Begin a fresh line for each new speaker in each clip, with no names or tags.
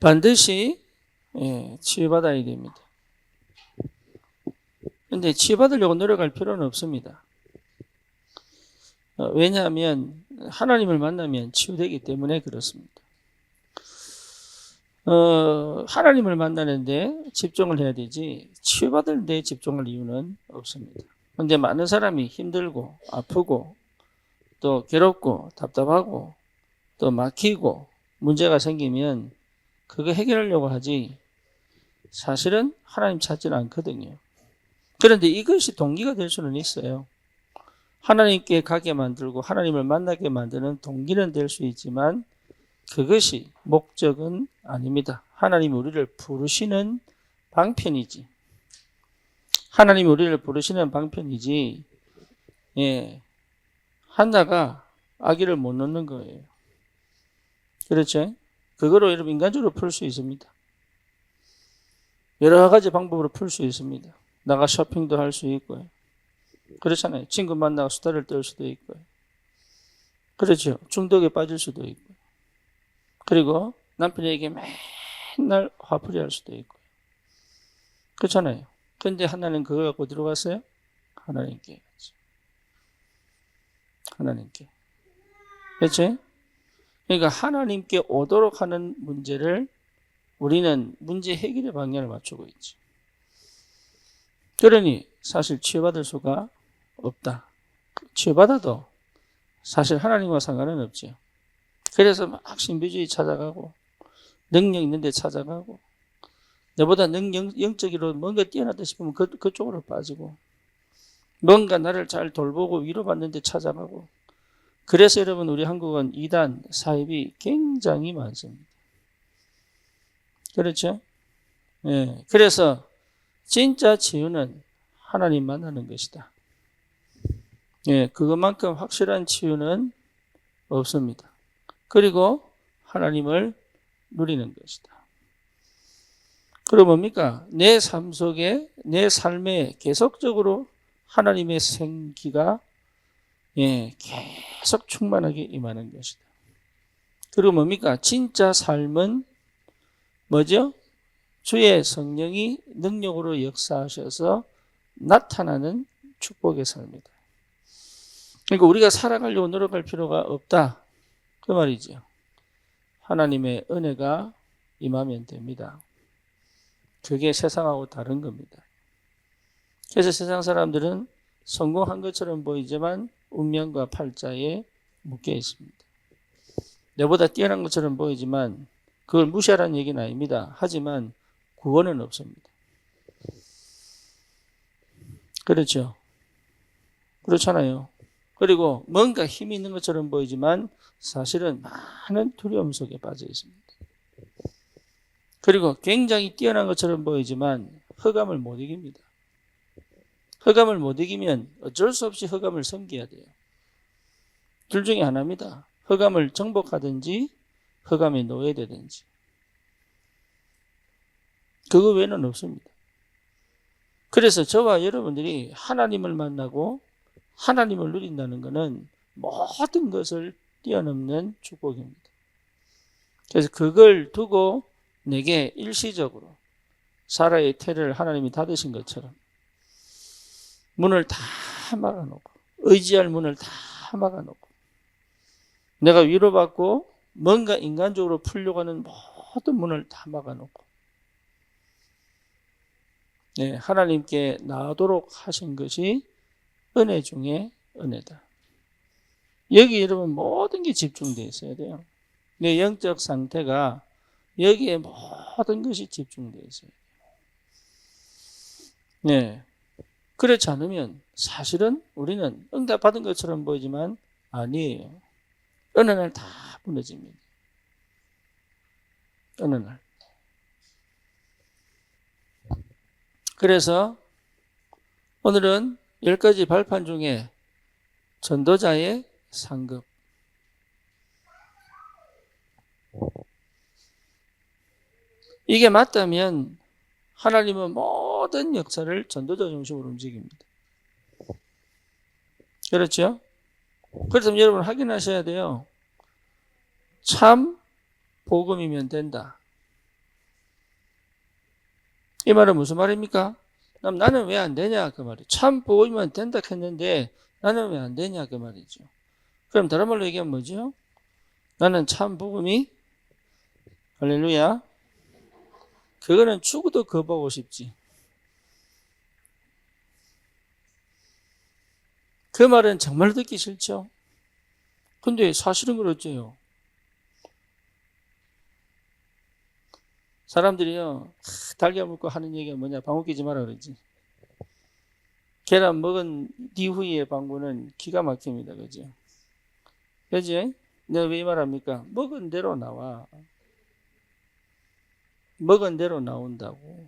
반드시 치유받아야 됩니다. 그런데 치유받으려고 노력할 필요는 없습니다. 왜냐하면 하나님을 만나면 치유되기 때문에 그렇습니다. 하나님을 만나는데 집중을 해야 되지 치유받을 데 집중할 이유는 없습니다. 그런데 많은 사람이 힘들고 아프고 또 괴롭고 답답하고 또 막히고 문제가 생기면 그거 해결하려고 하지 사실은 하나님 찾지는 않거든요. 그런데 이것이 동기가 될 수는 있어요. 하나님께 가게 만들고 하나님을 만나게 만드는 동기는 될 수 있지만 그것이 목적은 아닙니다. 하나님 우리를 부르시는 방편이지. 하나님 우리를 부르시는 방편이지. 한나가 아기를 못 낳는 거예요. 그렇죠? 그거로 여러분 인간적으로 풀 수 있습니다. 여러 가지 방법으로 풀 수 있습니다. 나가 쇼핑도 할 수 있고요. 그렇잖아요. 친구 만나고 수다를 떨 수도 있고요. 그렇죠. 중독에 빠질 수도 있고요. 그리고 남편에게 맨날 화풀이 할 수도 있고요. 그렇잖아요. 근데 하나는 그걸 갖고 들어갔어요? 하나님께. 하나님께. 그렇죠? 그러니까 하나님께 오도록 하는 문제를 우리는 문제 해결의 방향을 맞추고 있지. 그러니 사실 치유받을 수가 없다. 치유받아도 사실 하나님과 상관은 없죠. 그래서 막 신비주의 찾아가고 능력 있는 데 찾아가고 내보다 영적으로 뭔가 뛰어나다 싶으면 그쪽으로 빠지고 뭔가 나를 잘 돌보고 위로받는 데 찾아가고 그래서 여러분 우리 한국은 이단 사입이 굉장히 많습니다. 그렇죠? 그래서 진짜 치유는 하나님 만나는 것이다. 그것만큼 확실한 치유는 없습니다. 그리고 하나님을 누리는 것이다. 그럼 뭡니까? 내 삶 속에, 내 삶에 계속적으로 하나님의 생기가 계속 충만하게 임하는 것이다. 그리고 뭡니까? 진짜 삶은 뭐죠? 주의 성령이 능력으로 역사하셔서 나타나는 축복의 삶이다. 그러니까 우리가 살아가려고 노력할 필요가 없다. 그 말이죠. 하나님의 은혜가 임하면 됩니다. 그게 세상하고 다른 겁니다. 그래서 세상 사람들은 성공한 것처럼 보이지만 운명과 팔자에 묶여 있습니다. 내보다 뛰어난 것처럼 보이지만 그걸 무시하라는 얘기는 아닙니다. 하지만 구원은 없습니다. 그렇죠? 그렇잖아요. 그리고 뭔가 힘이 있는 것처럼 보이지만 사실은 많은 두려움 속에 빠져 있습니다. 그리고 굉장히 뛰어난 것처럼 보이지만 흑암을 못 이깁니다. 흑암을 못 이기면 어쩔 수 없이 흑암을 섬겨야 돼요. 둘 중에 하나입니다. 흑암을 정복하든지 흑암에 노예되든지. 그거 외에는 없습니다. 그래서 저와 여러분들이 하나님을 만나고 하나님을 누린다는 것은 모든 것을 뛰어넘는 축복입니다. 그래서 그걸 두고 내게 일시적으로 사라의 태를 하나님이 닫으신 것처럼 문을 다 막아놓고 의지할 문을 다 막아놓고 내가 위로받고 뭔가 인간적으로 풀려고 하는 모든 문을 다 막아놓고 하나님께 나아도록 하신 것이 은혜 중에 은혜다. 여기 여러분 모든 게 집중되어 있어야 돼요. 내 영적 상태가 여기에 모든 것이 집중되어 있어요. 그렇지 않으면 사실은 우리는 응답받은 것처럼 보이지만 아니에요. 어느 날 다 무너집니다. 어느 날. 그래서 오늘은 10가지 발판 중에 전도자의 상급. 이게 맞다면 하나님은 모든 역사를 전도자 중심으로 움직입니다. 그렇죠? 그렇다면 여러분 확인하셔야 돼요. 참 복음이면 된다. 이 말은 무슨 말입니까? 나는 왜 안 되냐 그 말이에요. 참 복음이면 된다 했는데 나는 왜 안 되냐 그 말이죠. 그럼 다른 말로 얘기하면 뭐죠? 나는 참 복음이 할렐루야 그거는 죽어도 거부하고 싶지. 그 말은 정말 듣기 싫죠. 근데 사실은 그렇죠. 사람들이요 달걀 먹고 하는 얘기가 뭐냐, 방귀 뀌지 마라 그러지. 계란 먹은 이후의 방구는 기가 막힙니다. 그죠? 그지? 내가 왜 이 말합니까? 먹은 대로 나와. 먹은 대로 나온다고.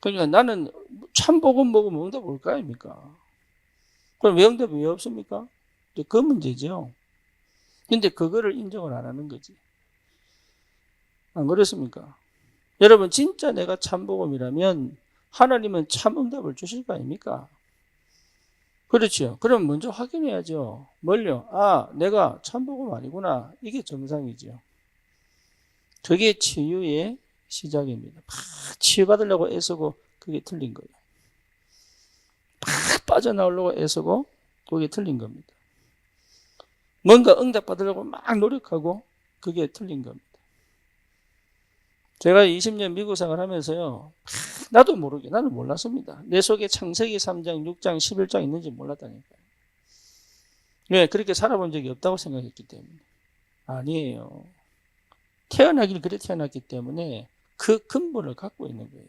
그러니까 나는 참복음 먹으면 응답 올 거 아닙니까? 그럼 왜 응답이 왜 없습니까? 그 문제죠. 근데 그거를 인정을 안 하는 거지. 안 그렇습니까? 여러분 진짜 내가 참복음이라면 하나님은 참 응답을 주실 거 아닙니까? 그렇죠. 그럼 먼저 확인해야죠. 뭘요? 아, 내가 참복음 아니구나. 이게 정상이죠. 그게 치유의 시작입니다. 막 치유받으려고 애쓰고 그게 틀린 거예요. 막 빠져나오려고 애쓰고 그게 틀린 겁니다. 뭔가 응답받으려고 막 노력하고 그게 틀린 겁니다. 제가 20년 미국 생활하면서요. 나도 모르게 나는 몰랐습니다. 내 속에 창세기 3장, 6장, 11장 있는지 몰랐다니까요. 왜? 그렇게 살아본 적이 없다고 생각했기 때문에. 아니에요. 태어나길 그래 태어났기 때문에 그 근본을 갖고 있는 거예요.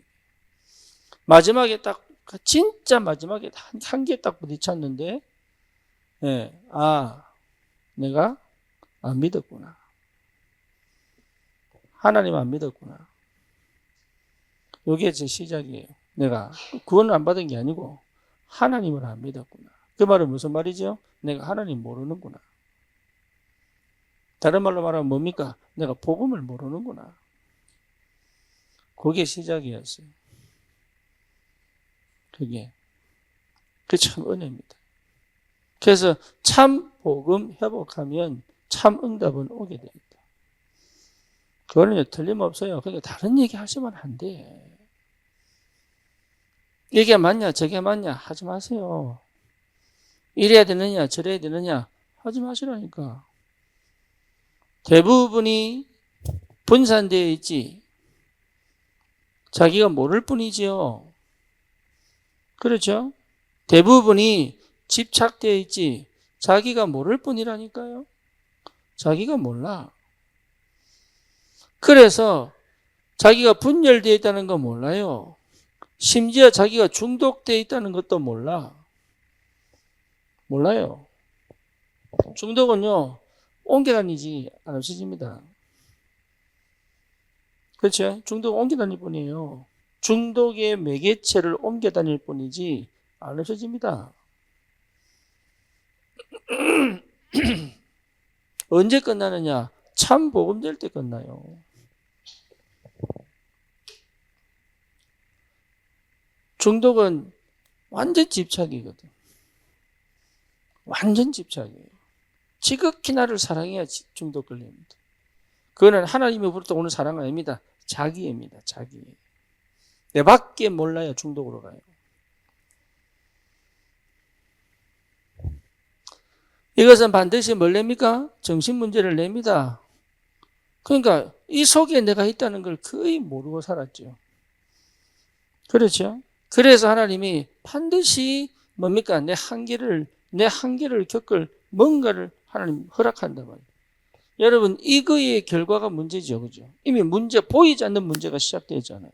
마지막에 딱 진짜 마지막에 한 개 딱 부딪혔는데 예, 아 내가 안 믿었구나. 하나님 안 믿었구나. 이게 제 시작이에요. 내가 구원을 안 받은 게 아니고 하나님을 안 믿었구나. 그 말은 무슨 말이죠? 내가 하나님 모르는구나. 다른 말로 말하면 뭡니까? 내가 복음을 모르는구나. 그게 시작이었어요. 그게 참 은혜입니다. 그래서 참 복음 회복하면 참 응답은 오게 됩니다. 그거는 틀림없어요. 그러니까 다른 얘기 하시면 안 돼. 이게 맞냐 저게 맞냐 하지 마세요. 이래야 되느냐 저래야 되느냐 하지 마시라니까. 대부분이 분산되어 있지 자기가 모를 뿐이지요. 그렇죠? 대부분이 집착되어 있지 자기가 모를 뿐이라니까요. 자기가 몰라. 그래서 자기가 분열되어 있다는 거 몰라요. 심지어 자기가 중독되어 있다는 것도 몰라요. 중독은요 옮겨다니지 안 없어집니다. 그렇죠? 중독은 옮겨다닐 뿐이에요. 중독의 매개체를 옮겨다닐 뿐이지 안 없어집니다. 언제 끝나느냐? 참 복음 될 때 끝나요. 중독은 완전 집착이거든. 완전 집착이에요. 지극히 나를 사랑해야 중독 걸립니다. 그거는 하나님으로부터 오는 사랑 아닙니다. 자기입니다. 자기. 내 밖에 몰라야 중독으로 가요. 이것은 반드시 뭘 냅니까? 정신 문제를 냅니다. 그러니까 이 속에 내가 있다는 걸 거의 모르고 살았죠. 그렇죠? 그래서 하나님이 반드시 뭡니까? 내 한계를 겪을 뭔가를 하나님 허락한단 말이에요. 여러분 이거의 결과가 문제죠. 그죠? 이미 보이지 않는 문제가 시작되잖아요.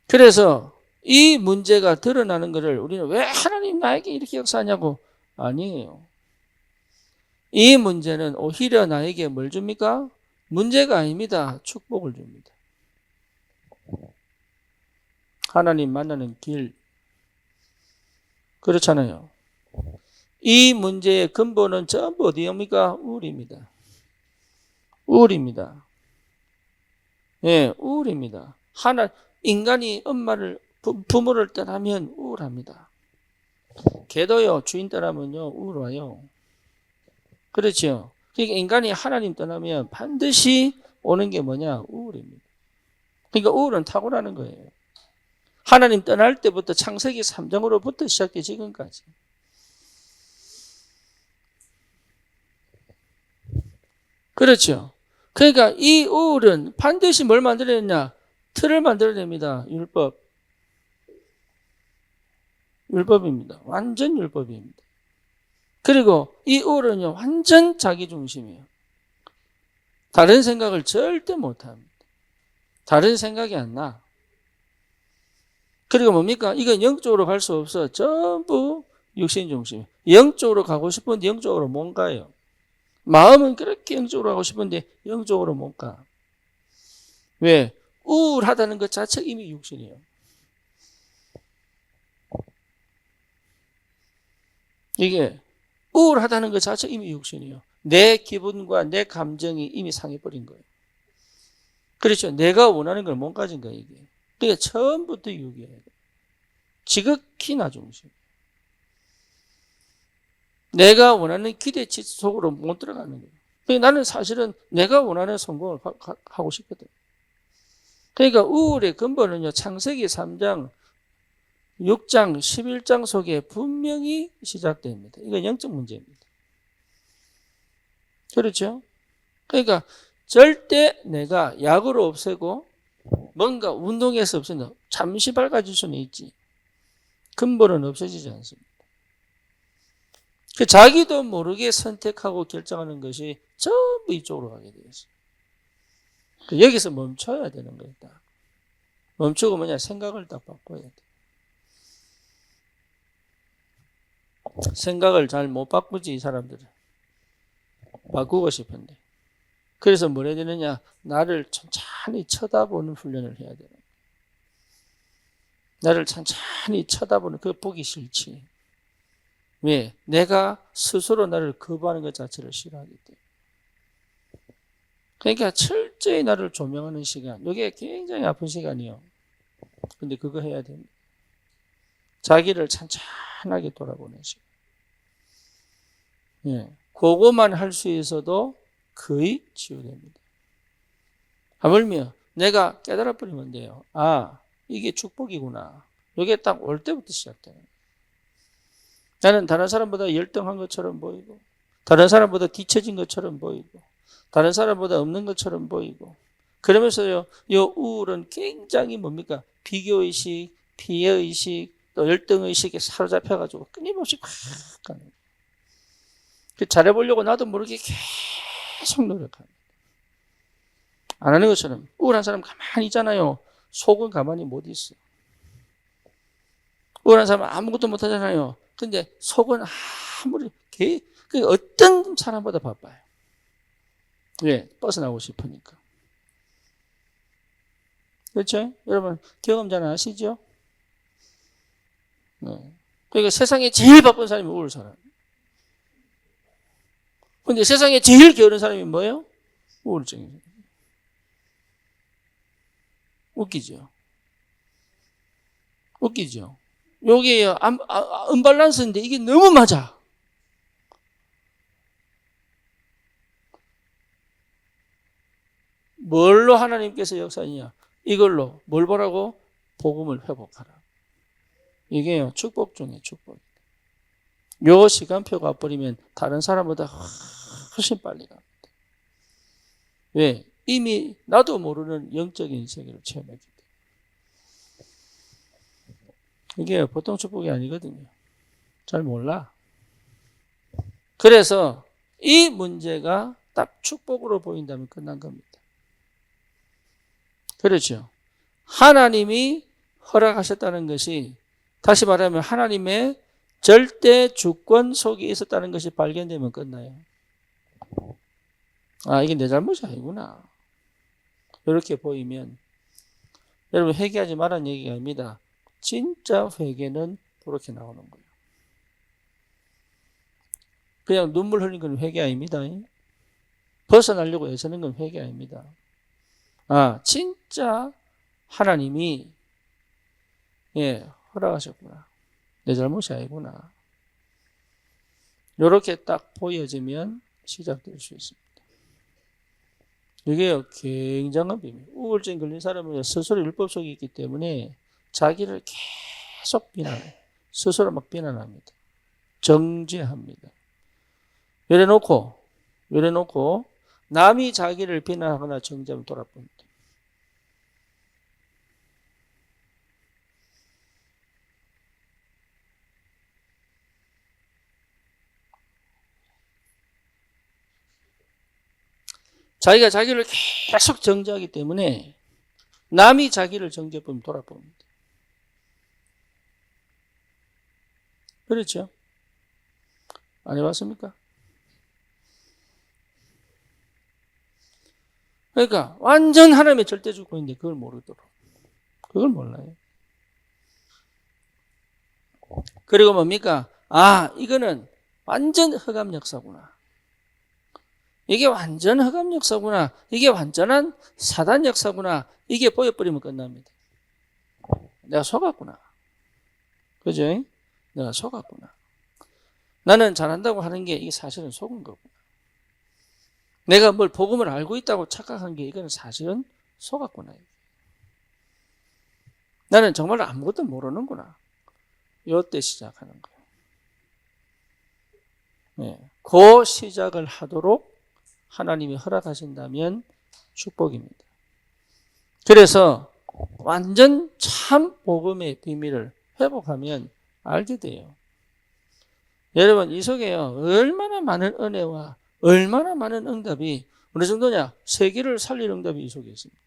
그래서 이 문제가 드러나는 것을 우리는 왜 하나님 나에게 이렇게 역사하냐고 아니에요. 이 문제는 오히려 나에게 뭘 줍니까? 문제가 아닙니다. 축복을 줍니다. 하나님 만나는 길. 그렇잖아요. 이 문제의 근본은 전부 어디입니까? 우울입니다. 우울입니다. 예, 우울입니다. 인간이 부모를 떠나면 우울합니다. 개도요, 주인 떠나면요, 우울해요. 그렇죠. 그러니까 인간이 하나님 떠나면 반드시 오는 게 뭐냐? 우울입니다. 그러니까 우울은 탁월하는 거예요. 하나님 떠날 때부터 창세기 3장으로부터 시작돼 지금까지. 그렇죠. 그러니까 이 우울은 반드시 뭘 만들어냈냐? 틀을 만들어냅니다. 율법입니다. 완전 율법입니다. 그리고 이 우울은요, 완전 자기중심이에요. 다른 생각을 절대 못합니다. 다른 생각이 안 나. 그리고 뭡니까? 이건 영적으로 갈 수 없어. 전부 육신중심. 영적으로 가고 싶은데 영적으로 못 가요. 마음은 그렇게 영적으로 가고 싶은데 영적으로 못 가. 왜? 우울하다는 것 자체가 이미 육신이에요. 이게 우울하다는 것 자체가 이미 육신이에요. 내 기분과 내 감정이 이미 상해버린 거예요. 그렇죠. 내가 원하는 걸 못 가진 거예요, 이게. 그러니까 처음부터 육이에요. 지극히 나 중심. 내가 원하는 기대치 속으로 못 들어가는 거예요. 그러니까 나는 사실은 내가 원하는 성공을 하고 싶거든. 그러니까 우울의 근본은요, 창세기 3장, 6장, 11장 속에 분명히 시작됩니다. 이건 영적 문제입니다. 그렇죠? 그러니까 절대 내가 약으로 없애고 뭔가 운동해서 없앤다. 잠시 밝아질 수는 있지. 근본은 없어지지 않습니다. 그 자기도 모르게 선택하고 결정하는 것이 전부 이쪽으로 가게 되어 있어요. 여기서 멈춰야 되는 거예요. 딱. 멈추고 뭐냐? 생각을 딱 바꿔야 돼. 생각을 잘 못 바꾸지, 이 사람들은. 바꾸고 싶은데. 그래서 뭘 해야 되느냐? 나를 천천히 쳐다보는 훈련을 해야 돼요. 나를 천천히 쳐다보는, 그거 보기 싫지. 왜? 내가 스스로 나를 거부하는 것 자체를 싫어하기 때문에. 그러니까 철저히 나를 조명하는 시간. 이게 굉장히 아픈 시간이에요. 근데 그거 해야 됩니다. 자기를 찬찬하게 돌아보는 시간. 예. 그거만 할 수 있어도 거의 치유됩니다. 하물며 내가 깨달아버리면 돼요. 아, 이게 축복이구나. 이게 딱 올 때부터 시작돼요. 나는 다른 사람보다 열등한 것처럼 보이고, 다른 사람보다 뒤처진 것처럼 보이고, 다른 사람보다 없는 것처럼 보이고, 그러면서요, 이 우울은 굉장히 뭡니까? 비교의식, 피해의식, 또 열등의식에 사로잡혀가지고 끊임없이 확 가는 거예요. 잘해보려고 나도 모르게 계속 노력합니다. 안 하는 것처럼 우울한 사람 가만히 있잖아요. 속은 가만히 못 있어요. 우울한 사람은 아무것도 못 하잖아요. 근데 속은 아무리 어떤 사람보다 바빠요. 왜? 벗어나고 싶으니까. 그렇죠? 여러분 경험 잘 아시죠? 네. 그러니까 세상에 제일 바쁜 사람이 우울 사람. 근데 세상에 제일 게으른 사람이 뭐예요? 우울증이에요. 웃기죠? 웃기죠? 요게 언밸런스인데 이게 너무 맞아. 뭘로 하나님께서 역사하느냐? 이걸로 뭘 보라고? 복음을 회복하라. 이게요, 축복 중에 축복. 요 시간표가 와버리면 다른 사람보다 훨씬 빨리 갑니다. 왜? 이미 나도 모르는 영적인 세계를 체험했기 때문에. 이게 보통 축복이 아니거든요. 잘 몰라. 그래서 이 문제가 딱 축복으로 보인다면 끝난 겁니다. 그렇죠. 하나님이 허락하셨다는 것이, 다시 말하면 하나님의 절대 주권 속에 있었다는 것이 발견되면 끝나요. 아, 이게 내 잘못이 아니구나. 이렇게 보이면 여러분 회개하지 말라는 얘기가 아닙니다. 진짜 회개는 그렇게 나오는 거예요. 그냥 눈물 흘리는 건 회개 아닙니다. 벗어나려고 애쓰는 건 회개 아닙니다. 아, 진짜 하나님이 허락하셨구나. 내 잘못이 아니구나. 이렇게 딱 보여지면 시작될 수 있습니다. 이게요, 굉장한 비밀. 우울증 걸린 사람은 스스로 율법 속에 있기 때문에 자기를 계속 비난해. 스스로 막 비난합니다. 정죄합니다. 이래놓고 남이 자기를 비난하거나 정죄하면 돌아봅니다. 자기가 자기를 계속 정죄하기 때문에 남이 자기를 정죄하면 돌아봅니다. 그렇죠? 안 해봤습니까? 그러니까 완전 하나님의 절대주권인데 그걸 모르도록. 그걸 몰라요. 그리고 뭡니까? 아, 이거는 완전 흑암 역사구나. 이게 완전 흑암 역사구나. 이게 완전한 사단 역사구나. 이게 보여버리면 끝납니다. 내가 속았구나. 그죠? 내가 속았구나. 나는 잘한다고 하는 게 이게 사실은 속은 거구나. 내가 뭘 복음을 알고 있다고 착각한 게 이거는 사실은 속았구나. 나는 정말 아무것도 모르는구나. 이때 시작하는 거예요. 네. 그 시작을 하도록 하나님이 허락하신다면 축복입니다. 그래서 완전 참 복음의 비밀을 회복하면 알게 돼요. 여러분, 이 속에요, 얼마나 많은 은혜와 얼마나 많은 응답이 어느 정도냐? 세계를 살릴 응답이 이 속에 있습니다.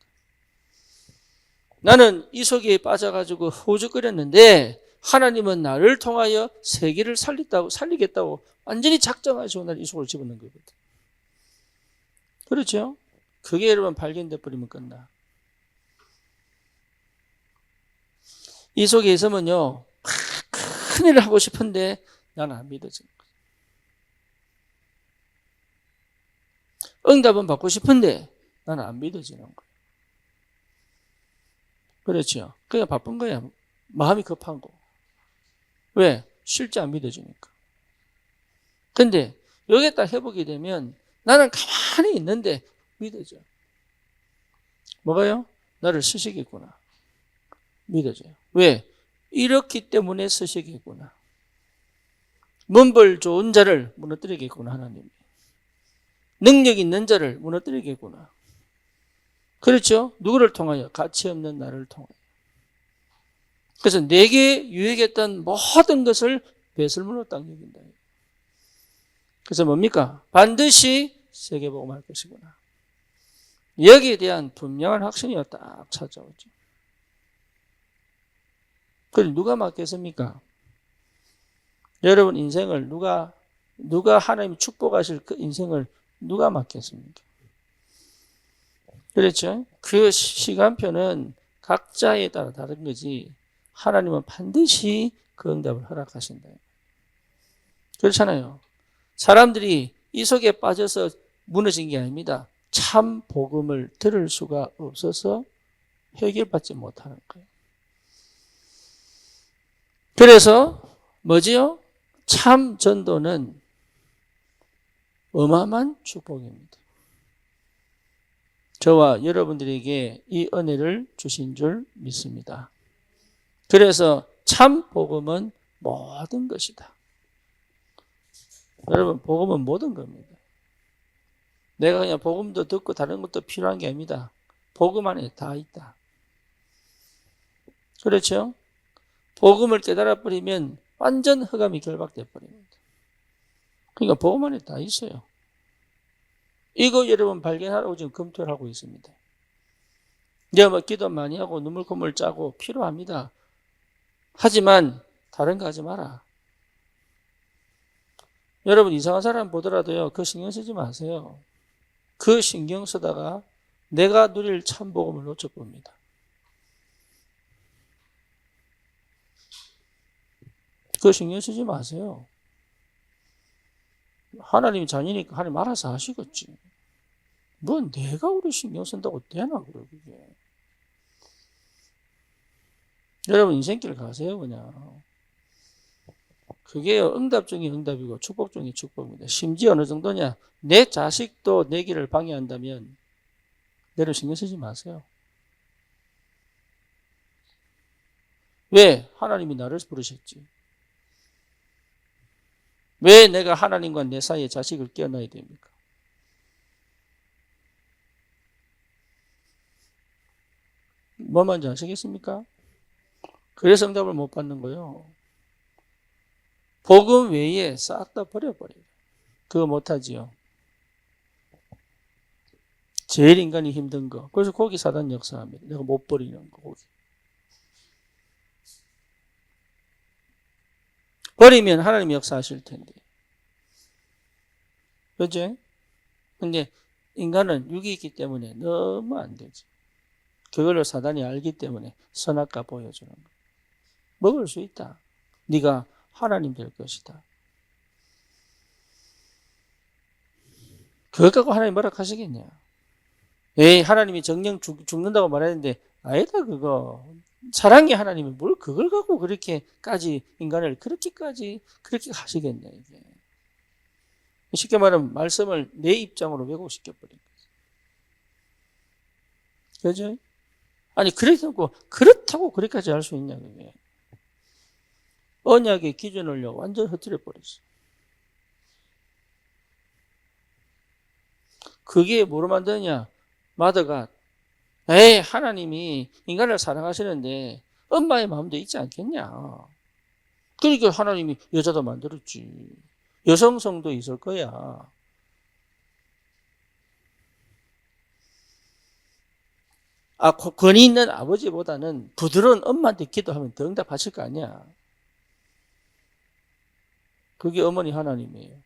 나는 이 속에 빠져가지고 호죽거렸는데 하나님은 나를 통하여 세계를 살리겠다고 완전히 작정하시고 나를 이 속으로 집어넣은 거거든. 그렇죠? 그게 여러분 발견돼 버리면 끝나. 이 속에 있으면요, 큰 일을 하고 싶은데 나는 안 믿어지는 거예요. 응답은 받고 싶은데 나는 안 믿어지는 거예요. 그렇죠? 그냥 바쁜 거야. 마음이 급한 거. 왜? 실제 안 믿어지니까. 근데 여기에 딱 해보게 되면 나는 가만히 있는데 믿어져. 뭐가요? 나를 쓰시겠구나. 믿어져요. 왜? 이렇기 때문에 쓰시겠구나. 문벌 좋은 자를 무너뜨리겠구나, 하나님이. 능력 있는 자를 무너뜨리겠구나. 그렇죠? 누구를 통하여? 가치 없는 나를 통하여. 그래서 내게 유익했던 모든 것을 배설물로 딱 여긴다. 그래서 뭡니까? 반드시 세계복음할 것이구나. 여기에 대한 분명한 확신이 딱 찾아오죠. 그걸 누가 맡겠습니까? 여러분 인생을 누가 하나님이 축복하실 그 인생을 누가 맡겠습니까? 그렇죠? 그 시간표는 각자에 따라 다른 거지 하나님은 반드시 그 응답을 허락하신다. 그렇잖아요. 사람들이 이 속에 빠져서 무너진 게 아닙니다. 참 복음을 들을 수가 없어서 해결받지 못하는 거예요. 그래서 뭐지요? 참 전도는 어마어마한 축복입니다. 저와 여러분들에게 이 은혜를 주신 줄 믿습니다. 그래서 참 복음은 모든 것이다. 여러분, 복음은 모든 겁니다. 내가 그냥 복음도 듣고 다른 것도 필요한 게 아닙니다. 복음 안에 다 있다. 그렇죠? 복음을 깨달아 버리면 완전 흑암이 결박돼 버립니다. 그러니까 복음 안에 다 있어요. 이거 여러분 발견하라고 지금 검토를 하고 있습니다. 내가 뭐 기도 많이 하고 눈물 콧물 짜고 필요합니다. 하지만 다른 거 하지 마라. 여러분 이상한 사람 보더라도요, 그 신경 쓰지 마세요. 그 신경 쓰다가 내가 누릴 참 복음을 놓쳐봅니다. 그 신경 쓰지 마세요. 하나님 자녀니까 하나님 알아서 하시겠지. 뭐 내가 우리 신경 쓴다고 되나 그래 그게. 여러분 인생길 가세요 그냥. 그게 응답 중에 응답이고 축복 중에 축복입니다. 심지어 어느 정도냐, 내 자식도 내 길을 방해한다면 내로 신경 쓰지 마세요. 왜? 하나님이 나를 부르셨지. 왜 내가 하나님과 내 사이에 자식을 끼워넣어야 됩니까? 뭐 말인지 아시겠습니까? 그래서 응답을 못 받는 거예요. 복음 외에 싹 다 버려버려요. 그거 못하지요. 제일 인간이 힘든 거. 그래서 거기 사단 역사합니다. 내가 못 버리는 거. 거기. 버리면 하나님이 역사하실 텐데. 그죠? 근데 인간은 육이 있기 때문에 너무 안 되지. 그걸로 사단이 알기 때문에 선악과 보여주는 거. 먹을 수 있다. 네가 하나님 될 것이다. 그것 갖고 하나님 뭐라 하시겠냐. 에이, 하나님이 정령 죽는다고 말했는데 아니다 그거. 사랑의 하나님이 뭘 그걸 갖고 그렇게까지 인간을 그렇게 하시겠냐 이게. 쉽게 말하면 말씀을 내 입장으로 왜곡시켜버린 거죠. 그죠? 아니 그렇다고 그렇게까지 할 수 있냐 그게. 언약의 기준을 완전 흐트려 버렸어. 그게 뭐로 만드냐? 마더가 에이 하나님이 인간을 사랑하시는데 엄마의 마음도 있지 않겠냐. 그러니까 하나님이 여자도 만들었지. 여성성도 있을 거야. 권위 있는 아버지보다는 부드러운 엄마한테 기도하면 더 응답하실 거 아니야. 그게 어머니 하나님이에요.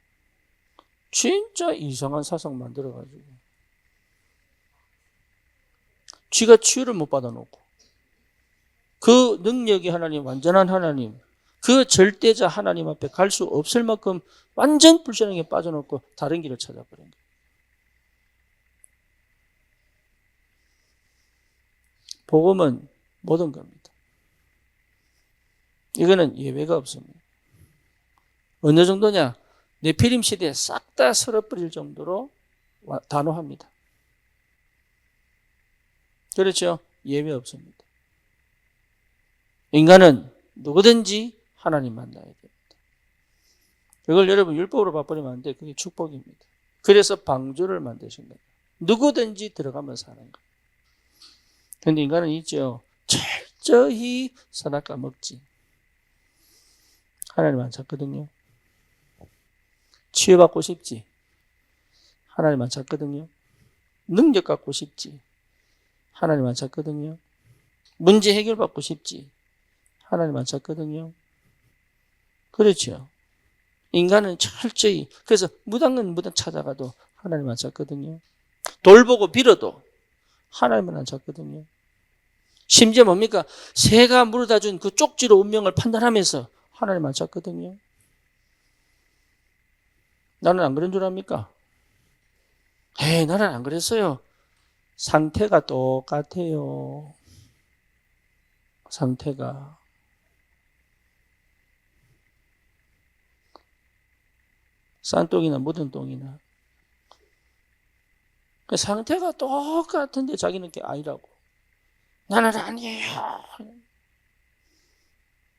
진짜 이상한 사상 만들어가지고. 쥐가 치유를 못 받아놓고. 그 능력이 하나님, 완전한 하나님, 그 절대자 하나님 앞에 갈 수 없을 만큼 완전 불신앙에 빠져놓고 다른 길을 찾아버린 거예요. 복음은 모든 겁니다. 이거는 예외가 없습니다. 어느 정도냐? 네피림 시대에 싹 다 쓸어버릴 정도로 단호합니다. 그렇죠? 예외 없습니다. 인간은 누구든지 하나님 만나야 됩니다. 그걸 여러분 율법으로 바꾸면 안 돼. 그게 축복입니다. 그래서 방주를 만드신 거예요. 누구든지 들어가면 사는 거예요. 그런데 인간은 있죠. 철저히 선악과 먹지. 하나님 안 찾거든요. 치유받고 싶지. 하나님 안 찾거든요. 능력 갖고 싶지. 하나님 안 찾거든요. 문제 해결받고 싶지. 하나님 안 찾거든요. 그렇죠. 인간은 철저히 그래서 무당은 무당 찾아가도 하나님 안 찾거든요. 돌보고 빌어도 하나님은 안 찾거든요. 심지어 뭡니까? 새가 물어다 준 그 쪽지로 운명을 판단하면서 하나님 안 찾거든요. 나는 안 그런 줄 압니까? 에이, 나는 안 그랬어요. 상태가 똑같아요. 상태가. 싼 똥이나 묻은 똥이나. 그 상태가 똑같은데 자기는 게 아니라고. 나는 아니에요.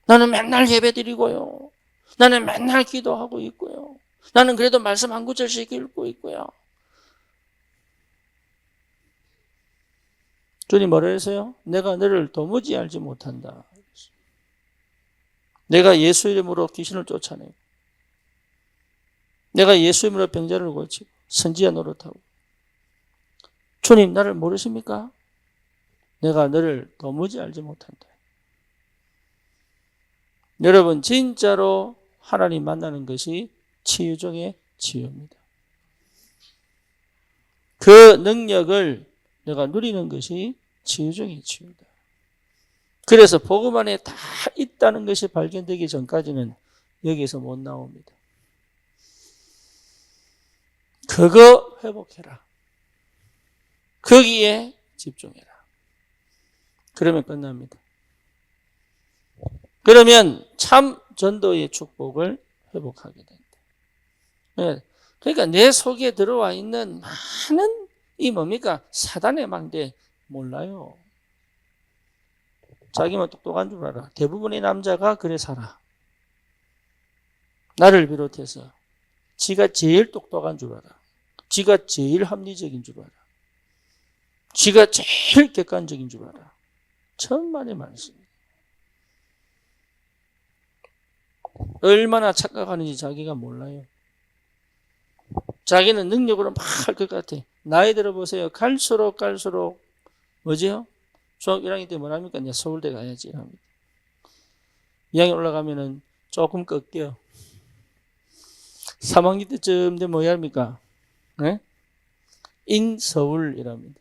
나는 맨날 예배 드리고요. 나는 맨날 기도하고 있고요. 나는 그래도 말씀 한 구절씩 읽고 있고요. 주님 뭐라 했어요? 내가 너를 도무지 알지 못한다. 내가 예수 이름으로 귀신을 쫓아내고 내가 예수 이름으로 병자를 고치고 선지자 노릇하고 주님 나를 모르십니까? 내가 너를 도무지 알지 못한다. 여러분 진짜로 하나님 만나는 것이 치유 중에 치유입니다. 그 능력을 내가 누리는 것이 치유 중에 치유다. 그래서 복음 안에 다 있다는 것이 발견되기 전까지는 여기에서 못 나옵니다. 그거 회복해라. 거기에 집중해라. 그러면 끝납니다. 그러면 참 전도의 축복을 회복하게 된다. 그러니까 내 속에 들어와 있는 많은 이 뭡니까? 사단의 망대 몰라요. 자기만 똑똑한 줄 알아. 대부분의 남자가 그래 살아. 나를 비롯해서 지가 제일 똑똑한 줄 알아. 지가 제일 합리적인 줄 알아. 지가 제일 객관적인 줄 알아. 천만에 많습니다. 얼마나 착각하는지 자기가 몰라요. 자기는 능력으로 막 할 것 같아. 나이 들어보세요. 갈수록 뭐지요? 중학교 1학년 때 뭐랍니까? 이제 서울대 가야지 이랍니다. 2학년 올라가면은 조금 꺾여. 3학년 때쯤 되면 뭐 해야 합니까? 네? 인서울이랍니다.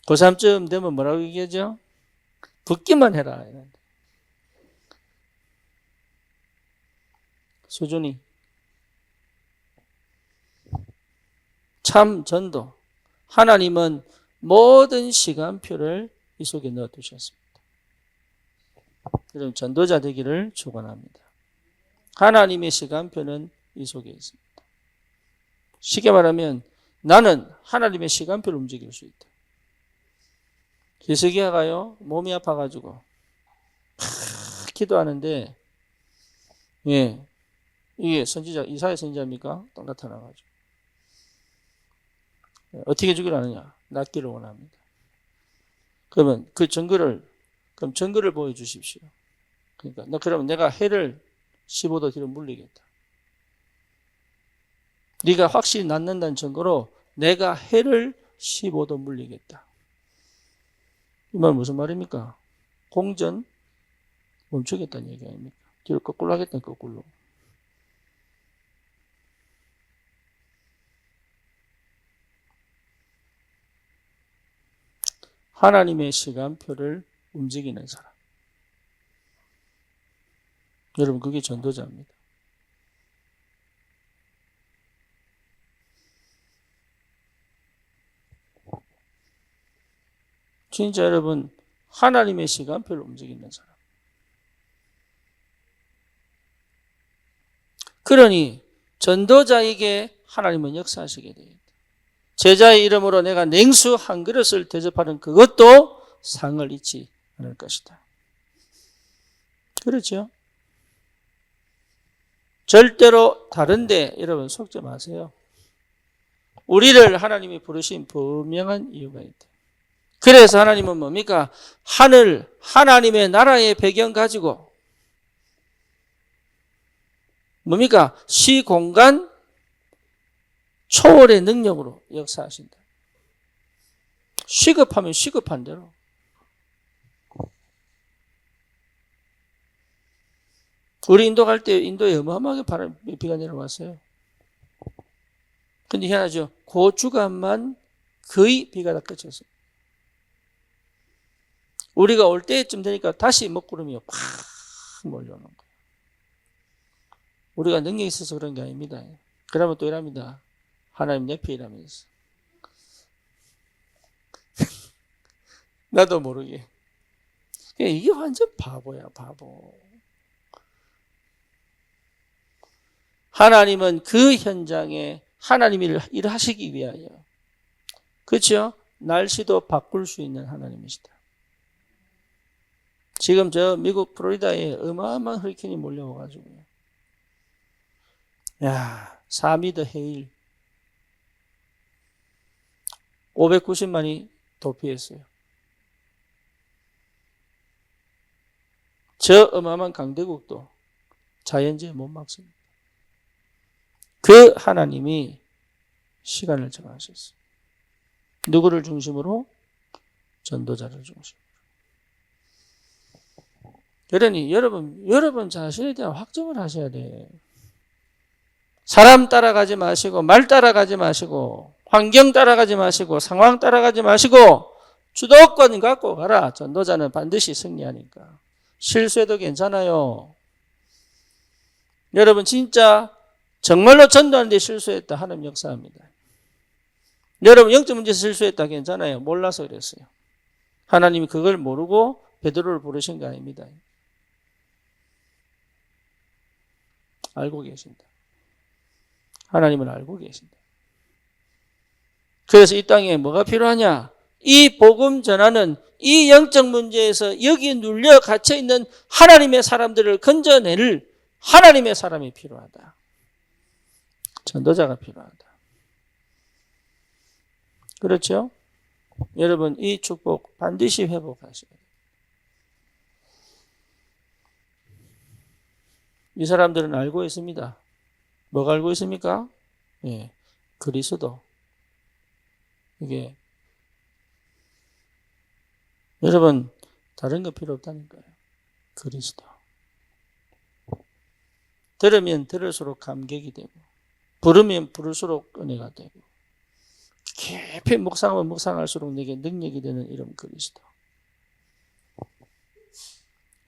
고3쯤 되면 뭐라고 얘기하죠? 붙기만 해라. 수준이. 참 전도. 하나님은 모든 시간표를 이 속에 넣어두셨습니다. 여러분 전도자 되기를 축원합니다. 하나님의 시간표는 이 속에 있습니다. 쉽게 말하면 나는 하나님의 시간표를 움직일 수 있다. 히스기야가요 몸이 아파가지고 기도하는데 이게 선지자 이사야 선지자입니까? 딱 나타나가지고 어떻게 주기를 하느냐? 낫기를 원합니다. 그러면 그 증거를 보여주십시오. 그러니까 그러면 내가 해를 15도 뒤로 물리겠다. 네가 확실히 낫는다는 증거로 내가 해를 15도 물리겠다. 이 말 무슨 말입니까? 공전 멈추겠다는 얘기 아닙니까? 뒤로 거꾸로 하겠다는 거꾸로. 하나님의 시간표를 움직이는 사람. 여러분 그게 전도자입니다. 진짜 여러분 하나님의 시간표를 움직이는 사람. 그러니 전도자에게 하나님은 역사하시게 됩니다. 제자의 이름으로 내가 냉수 한 그릇을 대접하는 그것도 상을 잊지 않을 것이다. 그렇죠? 절대로 다른데 여러분 속지 마세요. 우리를 하나님이 부르신 분명한 이유가 있다. 그래서 하나님은 뭡니까? 하나님의 나라의 배경 가지고 뭡니까? 시공간 초월의 능력으로 역사하신다. 시급하면 시급한 대로. 우리 인도 갈 때 인도에 어마어마하게 비가 내려왔어요. 근데 희한하죠. 그 주간만 거의 비가 다 그쳤어요. 우리가 올 때쯤 되니까 다시 먹구름이 팍 몰려오는 거예요. 우리가 능력이 있어서 그런 게 아닙니다. 그러면 또 이랍니다. 하나님 옆에 일하면서. 나도 모르게. 이게 완전 바보야, 바보. 하나님은 그 현장에 하나님이 일을 하시기 위하여. 그렇죠? 날씨도 바꿀 수 있는 하나님이시다. 지금 저 미국 플로리다에 어마어마한 허리케인이 몰려와가지고요. 야, 4미터 해일. 590만이 도피했어요. 저 어마어마한 강대국도 자연재해 못 막습니다. 그 하나님이 시간을 정하셨어요. 누구를 중심으로? 전도자를 중심으로. 그러니 여러분 자신에 대한 확정을 하셔야 돼. 사람 따라가지 마시고 말 따라가지 마시고 환경 따라가지 마시고 상황 따라가지 마시고 주도권 갖고 가라. 전도자는 반드시 승리하니까. 실수해도 괜찮아요. 여러분 진짜 정말로 전도하는데 실수했다. 하나님 역사합니다. 여러분 영적 문제에서 실수했다. 괜찮아요. 몰라서 그랬어요. 하나님이 그걸 모르고 베드로를 부르신 거 아닙니다. 알고 계신다. 하나님은 알고 계신다. 그래서 이 땅에 뭐가 필요하냐? 이 복음 전하는 이 영적 문제에서 여기 눌려 갇혀 있는 하나님의 사람들을 건져낼 하나님의 사람이 필요하다. 전도자가 필요하다. 그렇죠? 여러분, 이 축복 반드시 회복하셔야 돼요. 이 사람들은 알고 있습니다. 뭐가 알고 있습니까? 예, 그리스도. 이게 여러분 다른 거 필요 없다는 거예요. 그리스도. 들으면 들을수록 감격이 되고 부르면 부를수록 은혜가 되고 깊이 묵상하면 묵상할수록 내게 능력이 되는 이름 그리스도.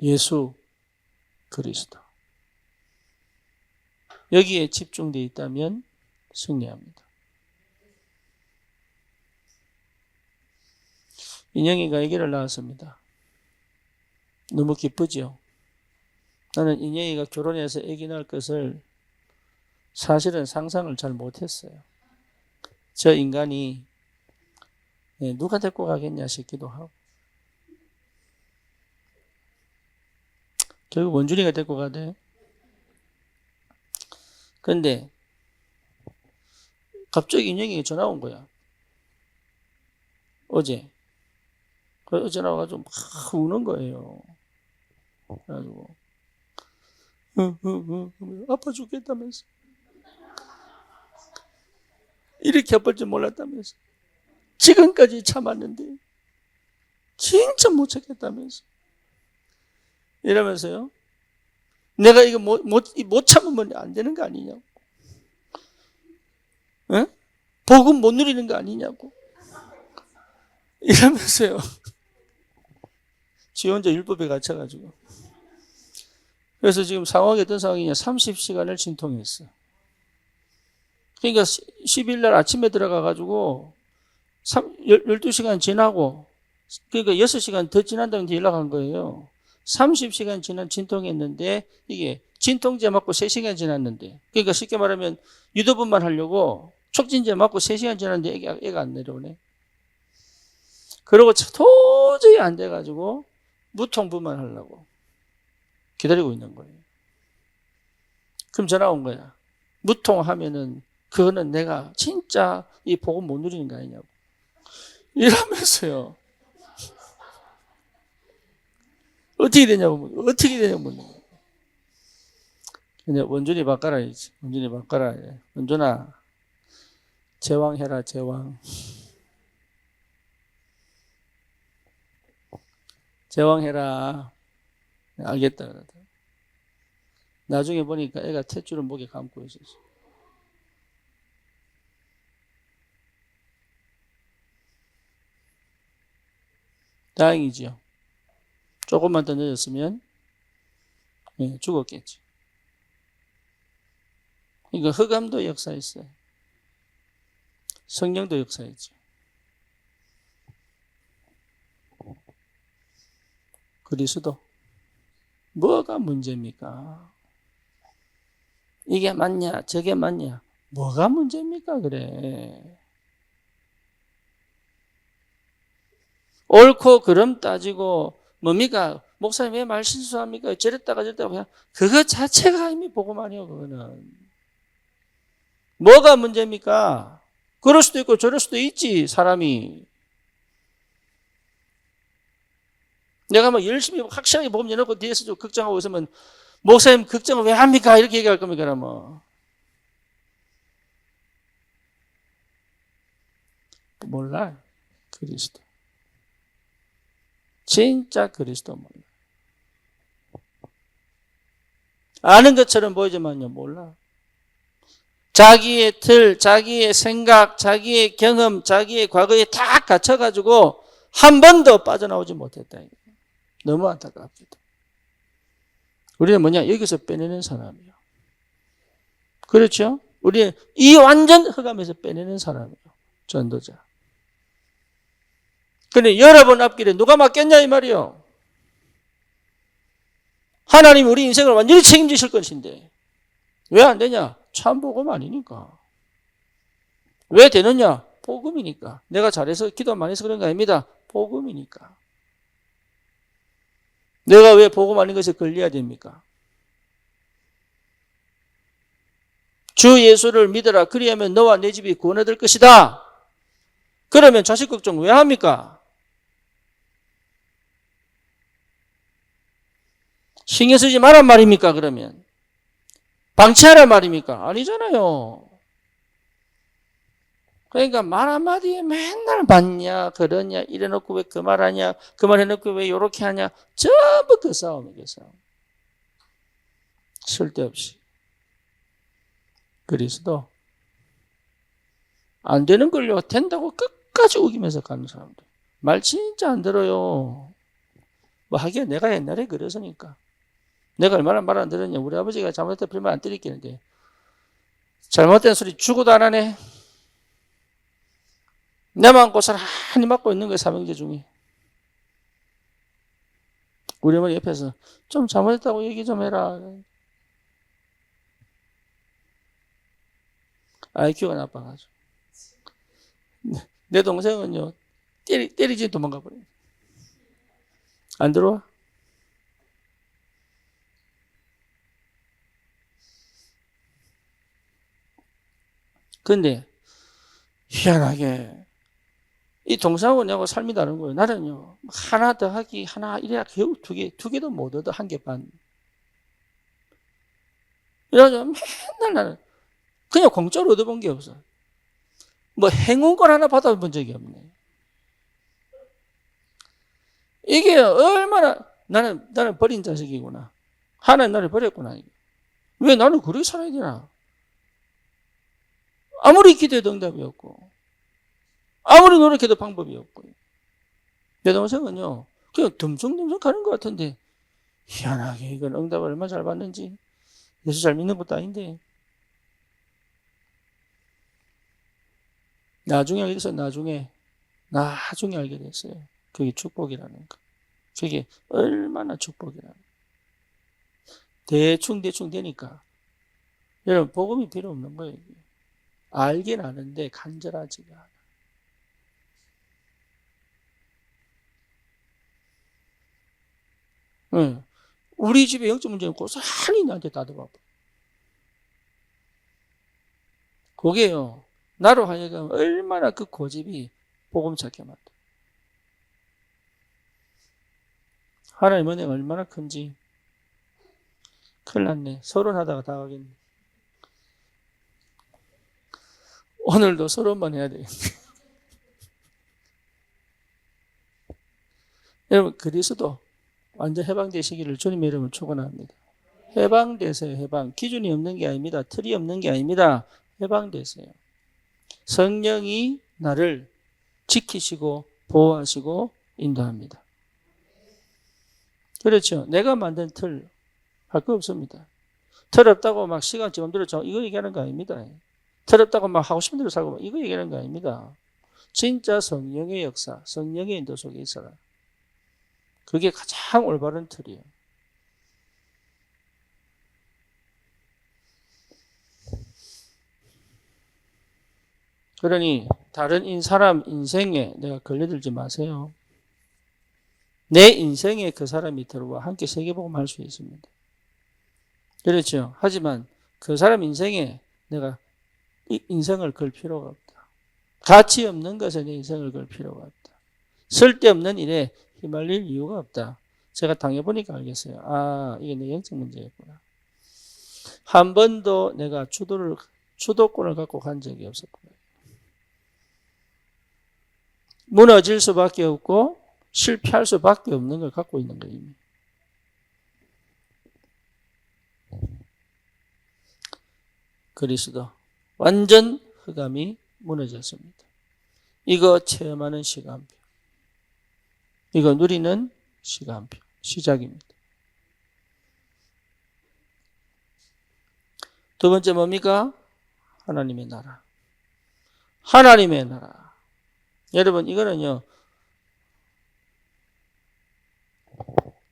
예수 그리스도. 여기에 집중되어 있다면 승리합니다. 인영이가 아기를 낳았습니다. 너무 기쁘죠? 나는 인영이가 결혼해서 아기 낳을 것을 사실은 상상을 잘 못했어요. 저 인간이 누가 데리고 가겠냐 싶기도 하고 결국 원준이가 데리고 가대. 그런데 갑자기 인영이가 전화 온 거야. 어제 전화 와가지고 막 우는 거예요. 그래가지고 아파 죽겠다면서 이렇게 아플 줄 몰랐다면서 지금까지 참았는데 진짜 못 참겠다면서 이러면서요. 내가 이거 못 참으면 안 되는 거 아니냐고. 응? 복음 못 누리는 거 아니냐고. 이러면서요. 지 혼자 율법에 갇혀가지고. 그래서 지금 상황이 어떤 상황이냐. 30시간을 진통했어. 그러니까 10일 날 아침에 들어가가지고 12시간 지나고 그러니까 6시간 더 지난다고 연락한 거예요. 30시간 지난 진통했는데 이게 진통제 맞고 3시간 지났는데 그러니까 쉽게 말하면 유도분만 하려고 촉진제 맞고 3시간 지났는데 애가 안 내려오네. 그러고 도저히 안 돼가지고 무통분만 하려고 기다리고 있는 거예요. 그럼 전화 온 거야. 무통하면은 그거는 내가 진짜 이 복음 못 누리는 거 아니냐고. 이러면서요. 어떻게 되냐고. 근데 원준이 바꿔라. 원준이 바꿔라. 원준아, 제왕해라, 제왕. 제왕해라. 알겠다. 나중에 보니까 애가 탯줄을 목에 감고 있었어. 다행이지요. 조금만 더 늦었으면 죽었겠지. 그러니까 흑암도 역사했어요. 성령도 역사했죠. 그리스도. 뭐가 문제입니까? 이게 맞냐 저게 맞냐 뭐가 문제입니까? 그래. 옳고 그름 따지고 뭡니까? 목사님 왜 말 실수합니까? 저랬다가 저랬다가 그거 자체가 이미 복음 아니에요. 그거는 뭐가 문제입니까? 그럴 수도 있고 저럴 수도 있지. 사람이 내가 막 열심히 확실하게 복음 내놓고 뒤에서 좀 걱정하고 있으면 목사님 걱정을 왜 합니까? 이렇게 얘기할 겁니까? 그러면 몰라. 그리스도 진짜 그리스도 몰라. 아는 것처럼 보이지만요 몰라. 자기의 틀, 자기의 생각, 자기의 경험, 자기의 과거에 다 갇혀가지고 한 번도 빠져나오지 못했다. 너무 안타깝다. 우리는 뭐냐? 여기서 빼내는 사람이에요. 그렇죠? 우리는 이 완전 흑암에서 빼내는 사람이에요. 전도자. 근데 여러분 앞길에 누가 맡겼냐 이 말이요. 하나님 우리 인생을 완전히 책임지실 것인데 왜 안 되냐? 참복음 아니니까. 왜 되느냐? 복음이니까. 내가 잘해서 기도 많이 해서 그런 거 아닙니다. 복음이니까. 내가 왜 복음 아닌 것에 걸려야 됩니까? 주 예수를 믿어라. 그리하면 너와 내 집이 구원 얻을 것이다. 그러면 자식 걱정 왜 합니까? 신경 쓰지 말란 말입니까? 그러면 방치하란 말입니까? 아니잖아요. 그러니까 말 한마디에 맨날 맞냐 그러냐 이래놓고 왜 그 말하냐 그 말해놓고 왜 이렇게 하냐 전부 그 싸움이에요. 쓸데없이. 그리스도 안 되는 걸요 된다고 끝까지 우기면서 가는 사람들 말 진짜 안 들어요. 뭐 하기야 내가 옛날에 그랬으니까. 내가 얼마나 말 안 들었냐. 우리 아버지가 잘못했다 별말 안 들이키는데 잘못된 소리 죽어도 안 하네. 내만 고스란히 맞고 있는 거예요. 삼형제 중에. 우리 어머니 옆에서 좀 잘못했다고 얘기 좀 해라. IQ가 나빠가지고. 내 동생은요 때리지 도망가 버려요. 안 들어와? 근데 희한하게 이 동생하고 내하고 삶이 다른 거예요. 나는요 하나 더하기 하나 이래야 겨우 두 개도 못 얻어. 한 개 반. 이래가지고 맨날 나는 그냥 공짜로 얻어본 게 없어. 뭐 행운권 하나 받아본 적이 없네. 이게 얼마나 나는 버린 자식이구나. 하나님 나를 버렸구나. 왜 나는 그렇게 살아야 되나? 아무리 기도해도 응답이 없고 아무리 노력해도 방법이 없고 내 동생은요 그냥 듬성듬성 가는 것 같은데 희한하게 이건 응답을 얼마나 잘 받는지 예수 잘 믿는 것도 아닌데 나중에 알게 됐어요. 나중에 알게 됐어요. 그게 축복이라는 거. 그게 얼마나 축복이라는 거. 대충 되니까 여러분 복음이 필요 없는 거예요. 알긴 아는데 간절하지가 않아. 네. 우리 집에 영적 문제는 고스란히 나한테 따져봐. 그게요 나로 하여금 얼마나 그 고집이 복음 찾게 만들어. 하나님 은혜가 얼마나 큰지. 큰일 났네. 서론하다가 다 가겠네. 오늘도 서론만 해야 돼. 여러분 그리스도 완전 해방되시기를 주님의 이름으로 축원합니다. 해방되세요. 해방. 기준이 없는 게 아닙니다. 틀이 없는 게 아닙니다. 해방되세요. 성령이 나를 지키시고 보호하시고 인도합니다. 그렇죠. 내가 만든 틀 할 거 없습니다. 틀 없다고 막 시간 지맘대로 이거 얘기하는 거 아닙니다. 틀 없다고 막 하고 싶은 대로 살고 이거 얘기하는 거 아닙니다. 진짜 성령의 역사, 성령의 인도 속에 있어라. 그게 가장 올바른 틀이에요. 그러니 다른 사람 인생에 내가 걸려들지 마세요. 내 인생에 그 사람이 들어와 함께 세계복음 할 수 있습니다. 그렇죠. 하지만 그 사람 인생에 내가 인생을 걸 필요가 없다. 가치 없는 것에 내 인생을 걸 필요가 없다. 쓸데없는 일에 휘말릴 이유가 없다. 제가 당해보니까 알겠어요. 아, 이게 내 영적 문제였구나. 한 번도 내가 주도권을 갖고 간 적이 없었구나. 무너질 수밖에 없고 실패할 수밖에 없는 걸 갖고 있는 거예요. 이미. 그리스도 완전 흑암이 무너졌습니다. 이거 체험하는 시간표. 이거 누리는 시간표. 시작입니다. 두 번째 뭡니까? 하나님의 나라. 하나님의 나라. 여러분 이거는요.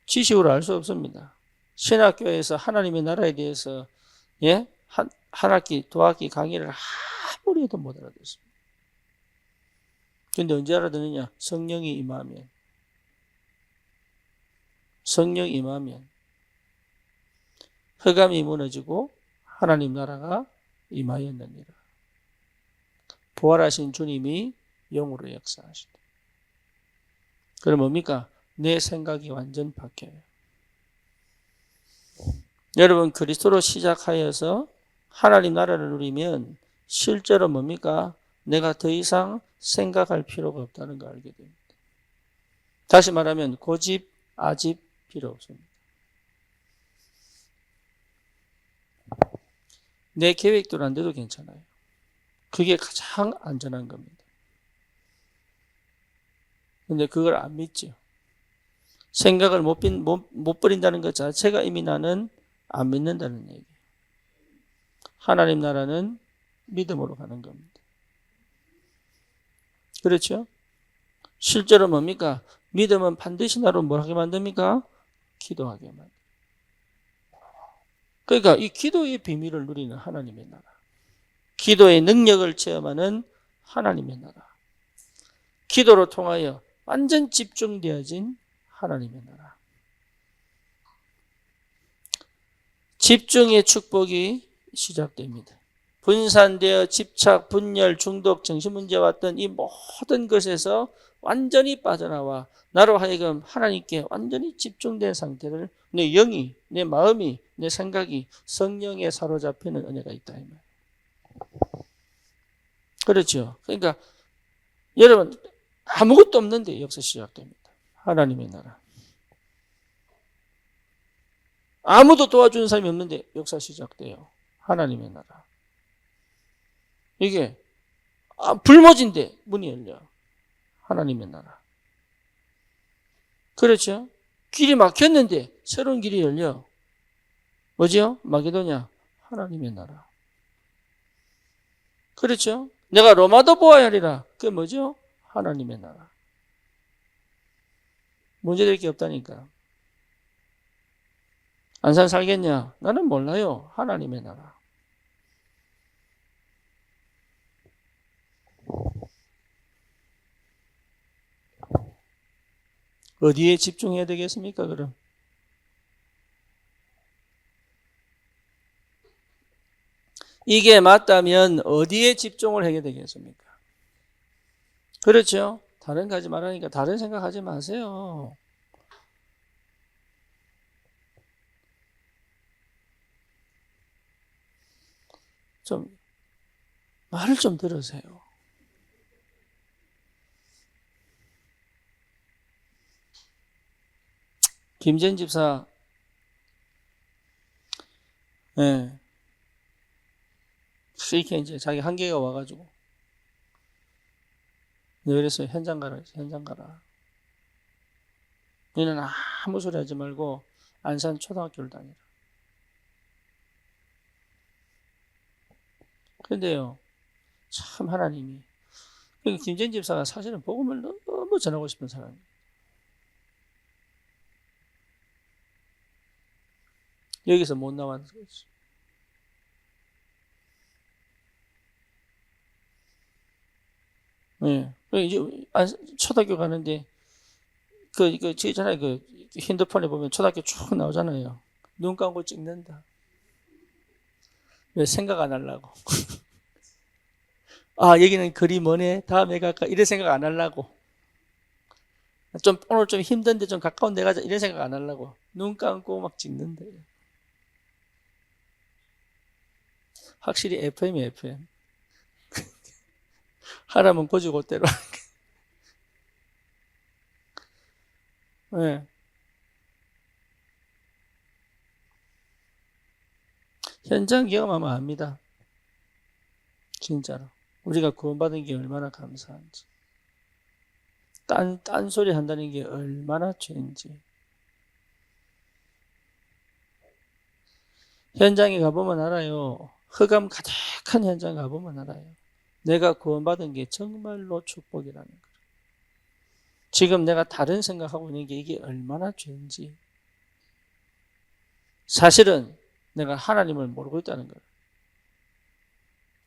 지식으로 알 수 없습니다. 신학교에서 하나님의 나라에 대해서 한 학기, 두 학기 강의를 아무리 해도 못 알아듣습니다. 근데 언제 알아듣느냐? 성령이 임하면. 성령이 임하면. 흑암이 무너지고 하나님 나라가 임하였느니라. 부활하신 주님이 영으로 역사하시다. 그럼 뭡니까? 내 생각이 완전 바뀌어요. 여러분, 그리스도로 시작하여서 하나님 나라를 누리면 실제로 뭡니까? 내가 더 이상 생각할 필요가 없다는 걸 알게 됩니다. 다시 말하면 고집, 아집 필요 없습니다. 내 계획대로 안 돼도 괜찮아요. 그게 가장 안전한 겁니다. 근데 그걸 안 믿죠. 생각을 못 버린다는 것 자체가 이미 나는 안 믿는다는 얘기예요. 하나님 나라는 믿음으로 가는 겁니다. 그렇죠? 실제로 뭡니까? 믿음은 반드시 나를 뭘 하게 만듭니까? 기도하게 만듭니다. 그러니까 이 기도의 비밀을 누리는 하나님의 나라. 기도의 능력을 체험하는 하나님의 나라. 기도로 통하여 완전 집중되어진 하나님의 나라. 집중의 축복이 시작됩니다. 분산되어 집착, 분열, 중독, 정신문제와 왔던 이 모든 것에서 완전히 빠져나와 나로 하여금 하나님께 완전히 집중된 상태를 내 영이, 내 마음이, 내 생각이 성령에 사로잡히는 은혜가 있다. 이 말. 그렇죠. 그러니까 여러분 아무것도 없는데 역사 시작됩니다. 하나님의 나라. 아무도 도와주는 사람이 없는데 역사 시작돼요. 하나님의 나라. 이게 불모진데 문이 열려. 하나님의 나라. 그렇죠? 길이 막혔는데 새로운 길이 열려. 뭐죠? 마게도냐? 하나님의 나라. 그렇죠? 내가 로마도 보아야 하리라. 그게 뭐죠? 하나님의 나라. 문제될 게 없다니까. 안산 살겠냐? 나는 몰라요. 하나님의 나라. 어디에 집중해야 되겠습니까, 그럼? 이게 맞다면 어디에 집중을 해야 되겠습니까? 그렇죠? 다른 거 하지 말라니까 다른 생각하지 마세요. 좀 말을 좀 들으세요. 김재인 집사, 예. 이렇게 이제 자기 한계가 와가지고 내가 그랬어요. 현장 가라, 현장 가라. 너는 아무 소리 하지 말고 안산 초등학교를 다니라. 그런데요, 참 하나님이 김재인 집사가 사실은 복음을 너무 전하고 싶은 사람이에요. 여기서 못 나왔는 거지. 네. 이제 초등학교 가는데 있잖아요. 핸드폰에 보면 초등학교 쭉 나오잖아요. 눈 감고 찍는다. 왜 생각 안 하려고. 여기는 거리 머네. 다음에 갈까? 이런 생각 안 하려고. 오늘 좀 힘든데 좀 가까운 데 가자. 이런 생각 안 하려고. 눈 감고 막 찍는데. 확실히 FM이 FM. 하라면 고지고대로. 네. 현장 경험하면 압니다. 진짜로. 우리가 구원받은 게 얼마나 감사한지. 딴소리 한다는 게 얼마나 죄인지. 현장에 가보면 알아요. 흑암 가득한 현장 가보면 알아요. 내가 구원받은 게 정말로 축복이라는 거예요. 지금 내가 다른 생각하고 있는 게 이게 얼마나 죄인지. 사실은 내가 하나님을 모르고 있다는 거예요.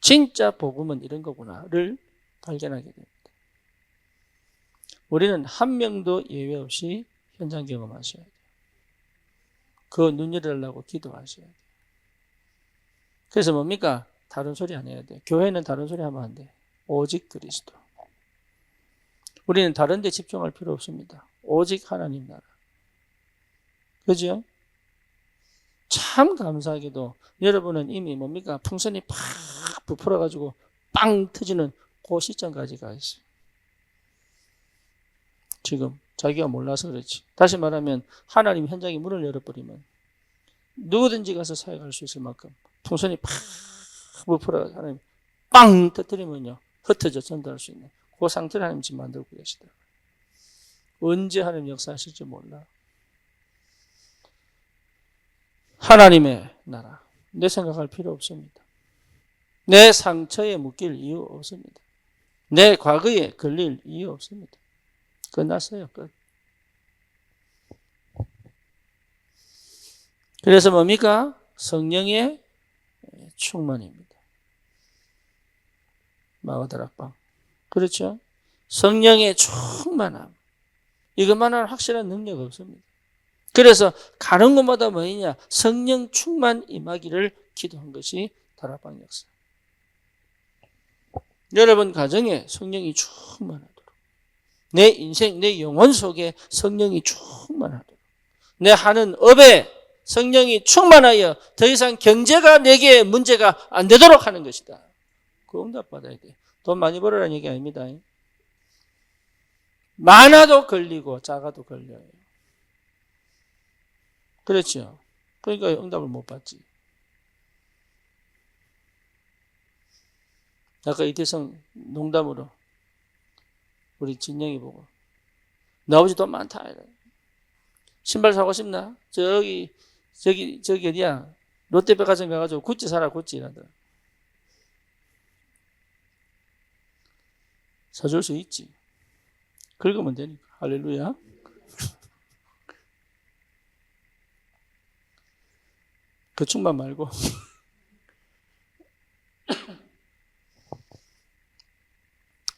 진짜 복음은 이런 거구나를 발견하게 됩니다. 우리는 한 명도 예외 없이 현장 경험하셔야 돼요. 그 눈 열으려고 기도하셔야 돼요. 그래서 뭡니까? 다른 소리 안 해야 돼요. 교회는 다른 소리 하면 안 돼. 오직 그리스도. 우리는 다른 데 집중할 필요 없습니다. 오직 하나님 나라. 그죠? 참 감사하게도 여러분은 이미 뭡니까? 풍선이 팍 부풀어가지고 빵 터지는 그 시점까지 가 있어요. 지금 자기가 몰라서 그렇지. 다시 말하면 하나님 현장에 문을 열어버리면 누구든지 가서 사역할 수 있을 만큼 풍선이 팍 부풀어가지고 하나님 빵 터뜨리면요. 흩어져 전달할 수 있는 그 상태를 하나님 지금 만들고 계시더라고요. 언제 하나님 역사하실지 몰라. 하나님의 나라. 내 생각할 필요 없습니다. 내 상처에 묶일 이유 없습니다. 내 과거에 걸릴 이유 없습니다. 끝났어요. 끝. 그래서 뭡니까? 성령의 충만입니다. 마가다락방. 그렇죠? 성령의 충만함. 이것만한 확실한 능력 없습니다. 그래서 가는 곳마다 뭐냐? 성령 충만 임하기를 기도한 것이 다락방 역사. 여러분 가정에 성령이 충만하도록, 내 인생, 내 영혼 속에 성령이 충만하도록, 내 하는 업에 성령이 충만하여 더 이상 경제가 내게 문제가 안 되도록 하는 것이다. 그 응답 받아야 돼. 돈 많이 벌으라는 얘기 아닙니다. 많아도 걸리고 작아도 걸려요. 그렇죠. 그러니까 응답을 못 받지. 아까 이태성 농담으로 우리 진영이 보고 너 아버지 돈 많다. 신발 사고 싶나? 저기 어디야? 롯데백화점 가가지고 구찌 사라, 구찌 이러더라. 사줄 수 있지. 긁으면 되니까. 할렐루야. 그 충만 말고.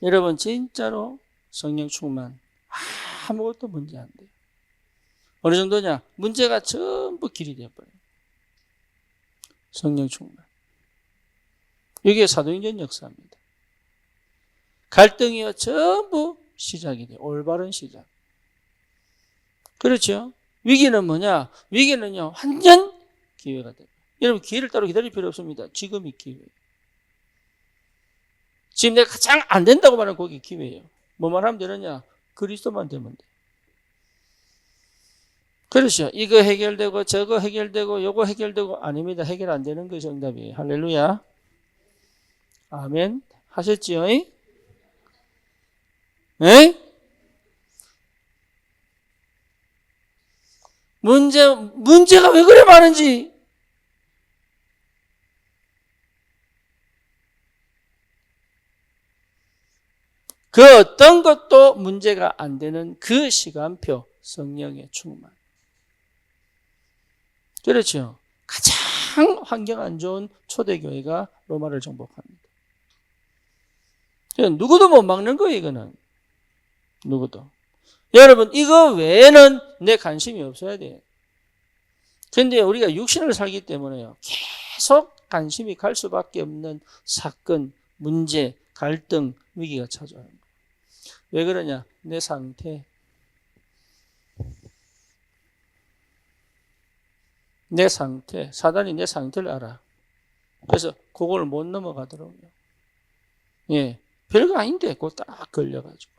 여러분 진짜로 성령 충만 아무것도 문제 안 돼요. 어느 정도냐? 문제가 전부 길이 되어버려요. 성령 충만. 이게 사도행전 역사입니다. 갈등이요 전부 시작이 돼요. 올바른 시작. 그렇죠? 위기는 뭐냐? 위기는요 완전 기회가 돼요. 여러분 기회를 따로 기다릴 필요 없습니다. 지금이 기회예요. 지금 내가 가장 안 된다고 말하는 그게 기회예요. 뭐만 하면 되느냐? 그리스도만 되면 돼. 그렇죠. 이거 해결되고 저거 해결되고 요거 해결되고 아닙니다. 해결 안 되는 것이 정답이에요. 할렐루야. 아멘. 하셨지요? 에? 문제가 왜 그래 많은지. 그 어떤 것도 문제가 안 되는 그 시간표, 성령의 충만. 그렇죠. 가장 환경 안 좋은 초대교회가 로마를 정복합니다. 누구도 못 막는 거예요, 이거는. 누구도. 여러분, 이거 외에는 내 관심이 없어야 돼요. 그런데 우리가 육신을 살기 때문에요. 계속 관심이 갈 수밖에 없는 사건, 문제, 갈등, 위기가 찾아오는 거예요. 왜 그러냐? 내 상태. 내 상태. 사단이 내 상태를 알아. 그래서 그걸 못 넘어가더라고요. 예. 별거 아닌데, 그거 딱 걸려가지고.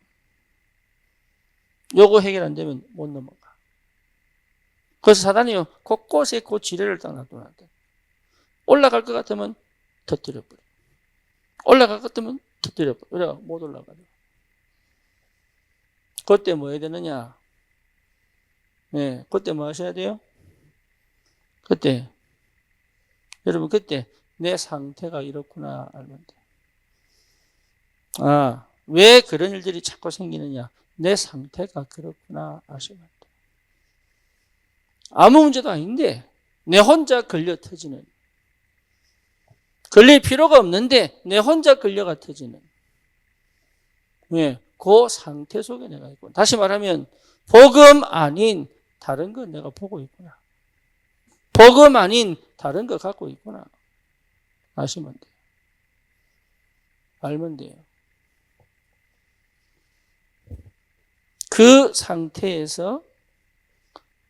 요거 해결 안 되면 못 넘어가. 그래서 사단이요, 곳곳에 그 지뢰를 딱 놔둬놨대. 올라갈 것 같으면 터뜨려버려. 올라갈 것 같으면 터뜨려버려. 그래가 못 올라가요. 그때 뭐 해야 되느냐? 예, 그때 뭐 하셔야 돼요? 그때, 여러분, 그때 내 상태가 이렇구나 알면 돼. 아, 왜 그런 일들이 자꾸 생기느냐? 내 상태가 그렇구나 아시면 돼. 아무 문제도 아닌데 내 혼자 걸려 터지는, 걸릴 필요가 없는데 내 혼자 걸려가 터지는, 예, 그 상태 속에 내가 있고, 다시 말하면 복음 아닌 다른 거 내가 보고 있구나. 복음 아닌 다른 거 갖고 있구나. 아시면 돼요. 알면 돼요. 그 상태에서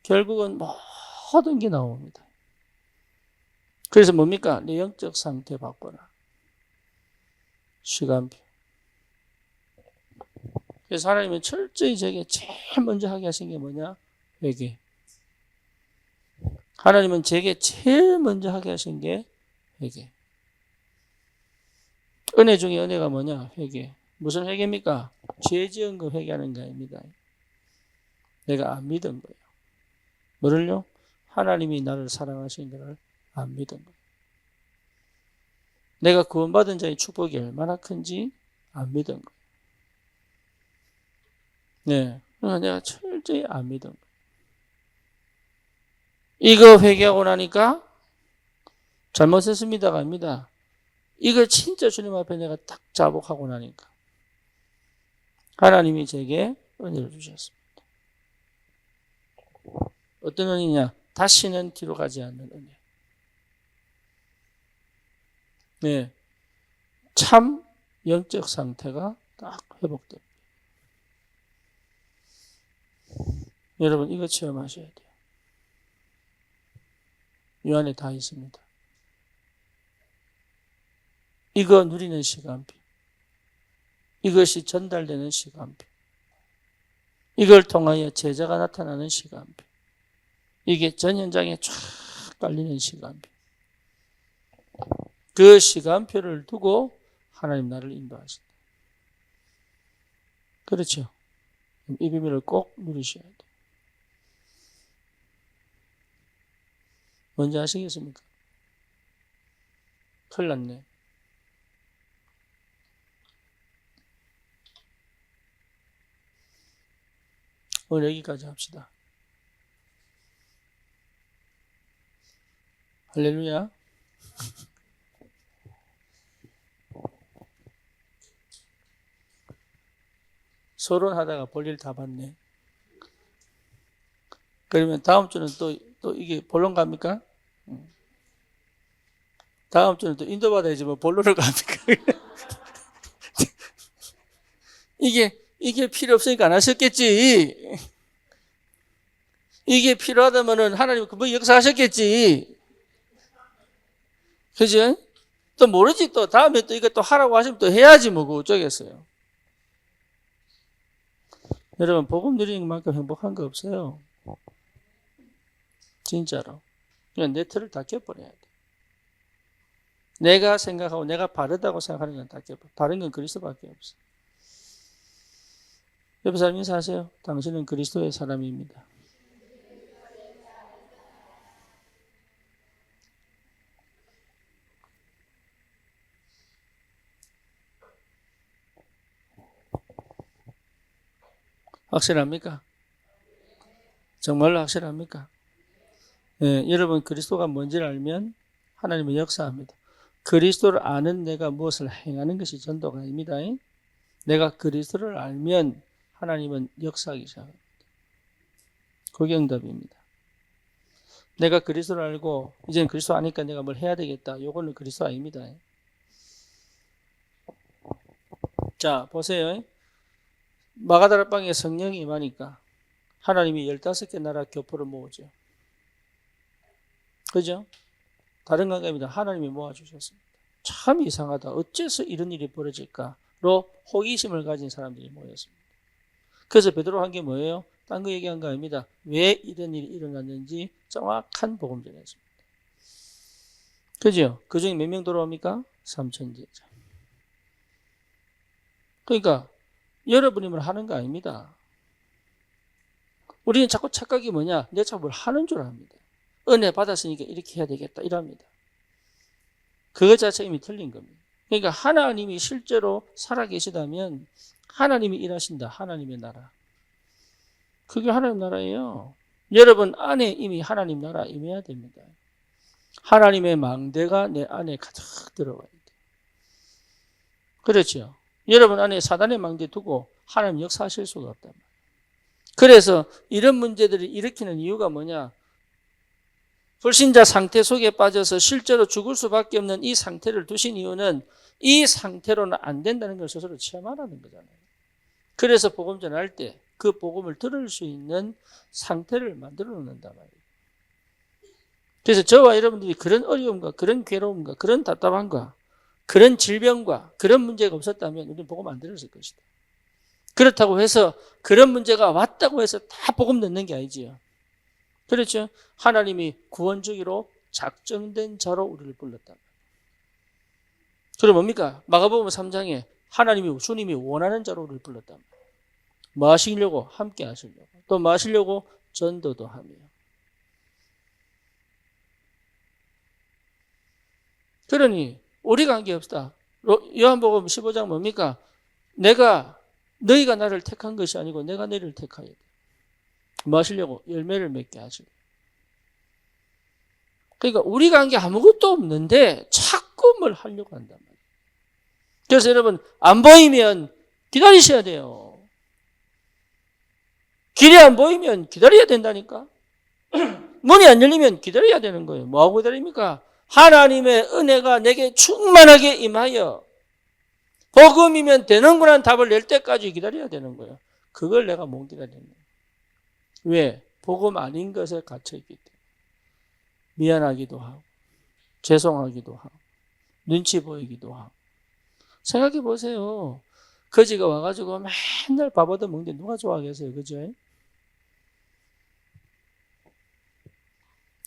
결국은 모든 게 나옵니다. 그래서 뭡니까? 내 영적 상태 바꿔라. 시간표. 그래서 하나님은 철저히 저에게 제일 먼저 하게 하신 게 뭐냐? 회개. 하나님은 제게 제일 먼저 하게 하신 게 회개. 은혜 중에 은혜가 뭐냐? 회개. 무슨 회개입니까? 죄 지은 거 회개하는 게 아닙니다. 내가 안 믿은 거예요. 뭐를요? 하나님이 나를 사랑하신 것을 안 믿은 거예요. 내가 구원받은 자의 축복이 얼마나 큰지 안 믿은 거예요. 네. 그러니까 내가 철저히 안 믿은 거예요. 이거 회개하고 나니까 잘못했습니다가 아닙니다. 이걸 진짜 주님 앞에 내가 딱 자복하고 나니까 하나님이 제게 은혜를 주셨습니다. 어떤 은혜냐? 다시는 뒤로 가지 않는 은혜. 네. 참 영적 상태가 딱 회복됩니다. 여러분 이거 체험하셔야 돼요. 이 안에 다 있습니다. 이거 누리는 시간표. 이것이 전달되는 시간표. 이걸 통하여 제자가 나타나는 시간표. 이게 전 현장에 쫙 깔리는 시간표. 그 시간표를 두고 하나님 나를 인도하신다. 그렇죠. 이 비밀을 꼭 누리셔야 돼요. 뭔지 아시겠습니까? 큰일 났네. 오늘 여기까지 합시다. 할렐루야. 서론하다가 볼일 다 봤네. 그러면 다음 주는 또 이게 본론 갑니까? 다음 주는 또 인도받아야지 뭐 본론을 갑니까? 이게 필요 없으니까 안 하셨겠지. 이게 필요하다면은 하나님 뭐 역사하셨겠지. 그죠? 또 모르지 또 다음에 또 이거 또 하라고 하시면 또 해야지 뭐고 어쩌겠어요. 여러분 복음 누리는 만큼 행복한 거 없어요. 진짜로. 그냥 내 틀을 다 껴버려야 돼. 내가 생각하고 내가 바르다고 생각하는 건 다 껴버려. 바른 건 그리스도밖에 없어. 옆에 사람 인사하세요. 당신은 그리스도의 사람입니다. 확실합니까? 정말로 확실합니까? 예, 여러분 그리스도가 뭔지를 알면 하나님은 역사합니다. 그리스도를 아는 내가 무엇을 행하는 것이 전도가 아닙니다. 내가 그리스도를 알면 하나님은 역사하기 시작합니다. 그게 응답입니다. 내가 그리스도를 알고 이제는 그리스도 아니까 내가 뭘 해야 되겠다. 요거는 그리스도 아닙니다. 자, 보세요. 마가다락방에 성령이 임하니까 하나님이 15개 나라 교포를 모으죠. 그죠? 다른 관계입니다. 하나님이 모아주셨습니다. 참 이상하다. 어째서 이런 일이 벌어질까로 호기심을 가진 사람들이 모였습니다. 그래서 베드로 한 게 뭐예요? 딴 거 얘기한 거 아닙니다. 왜 이런 일이 일어났는지 정확한 복음 전했습니다. 그죠? 그 중에 몇 명 돌아옵니까? 3천 제자. 그러니까 여러분이면 하는 거 아닙니다. 우리는 자꾸 착각이 뭐냐? 내가 자꾸 뭘 하는 줄 압니다. 은혜 받았으니까 이렇게 해야 되겠다 이럽니다. 그것 자체가 이미 틀린 겁니다. 그러니까 하나님이 실제로 살아계시다면 하나님이 일하신다. 하나님의 나라. 그게 하나님 나라예요. 여러분 안에 이미 하나님 나라 임해야 됩니다. 하나님의 망대가 내 안에 가득 들어가야 돼요. 그렇죠. 여러분 안에 사단의 망대 두고 하나님 역사하실 수가 없단 말이에요. 그래서 이런 문제들을 일으키는 이유가 뭐냐? 불신자 상태 속에 빠져서 실제로 죽을 수밖에 없는 이 상태를 두신 이유는 이 상태로는 안 된다는 걸 스스로 체험하라는 거잖아요. 그래서 복음 전할 때 그 복음을 들을 수 있는 상태를 만들어 놓는단 말이에요. 그래서 저와 여러분들이 그런 어려움과 그런 괴로움과 그런 답답함과 그런 질병과 그런 문제가 없었다면 우리는 복음 안 들었을 것이다. 그렇다고 해서 그런 문제가 왔다고 해서 다 복음 듣는 게 아니지요. 그렇죠? 하나님이 구원주기로 작정된 자로 우리를 불렀다. 그럼 뭡니까? 마가복음 3장에 하나님이 주님이 원하는 자로 우리를 불렀다. 뭐 하시려고? 함께 하시려고. 또 뭐 하시려고? 전도도 하며. 그러니 우리가 한 게 없다. 요한복음 15장 뭡니까? 너희가 나를 택한 것이 아니고 내가 너희를 택하여 돼. 뭐 하시려고? 열매를 맺게 하시고. 그러니까 우리가 한 게 아무것도 없는데 자꾸 뭘 하려고 한단 말이에요. 그래서 여러분 안 보이면 기다리셔야 돼요. 길이 안 보이면 기다려야 된다니까. 문이 안 열리면 기다려야 되는 거예요. 뭐하고 기다립니까? 하나님의 은혜가 내게 충만하게 임하여 복음이면 되는구나 답을 낼 때까지 기다려야 되는 거예요. 그걸 내가 못 기다리는 거예요. 왜? 복음 아닌 것에 갇혀있기 때문에. 미안하기도 하고 죄송하기도 하고 눈치 보이기도 하고. 생각해 보세요. 거지가 와가지고 맨날 밥 얻어먹는데 누가 좋아하겠어요? 그죠?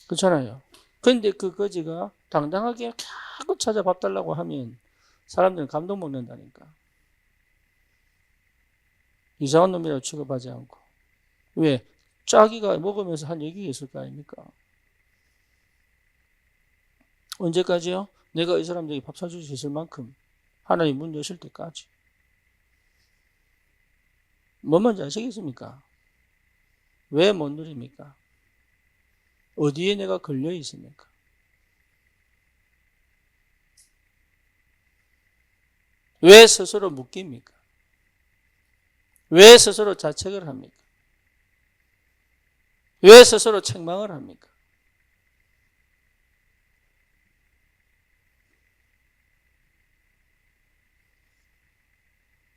그렇잖아요. 그런데 그 거지가 당당하게 자꾸 찾아 밥 달라고 하면 사람들은 감동 먹는다니까. 이상한 놈이라고 취급하지 않고. 왜? 짜기가 먹으면서 한 얘기가 있을 거 아닙니까? 언제까지요? 내가 이 사람들에게 밥 사줄 수 있을 만큼 하나님 문 여실 때까지. 뭔 말인지 아시겠습니까? 왜 못 누립니까? 어디에 내가 걸려 있습니까? 왜 스스로 묶입니까? 왜 스스로 자책을 합니까? 왜 스스로 책망을 합니까?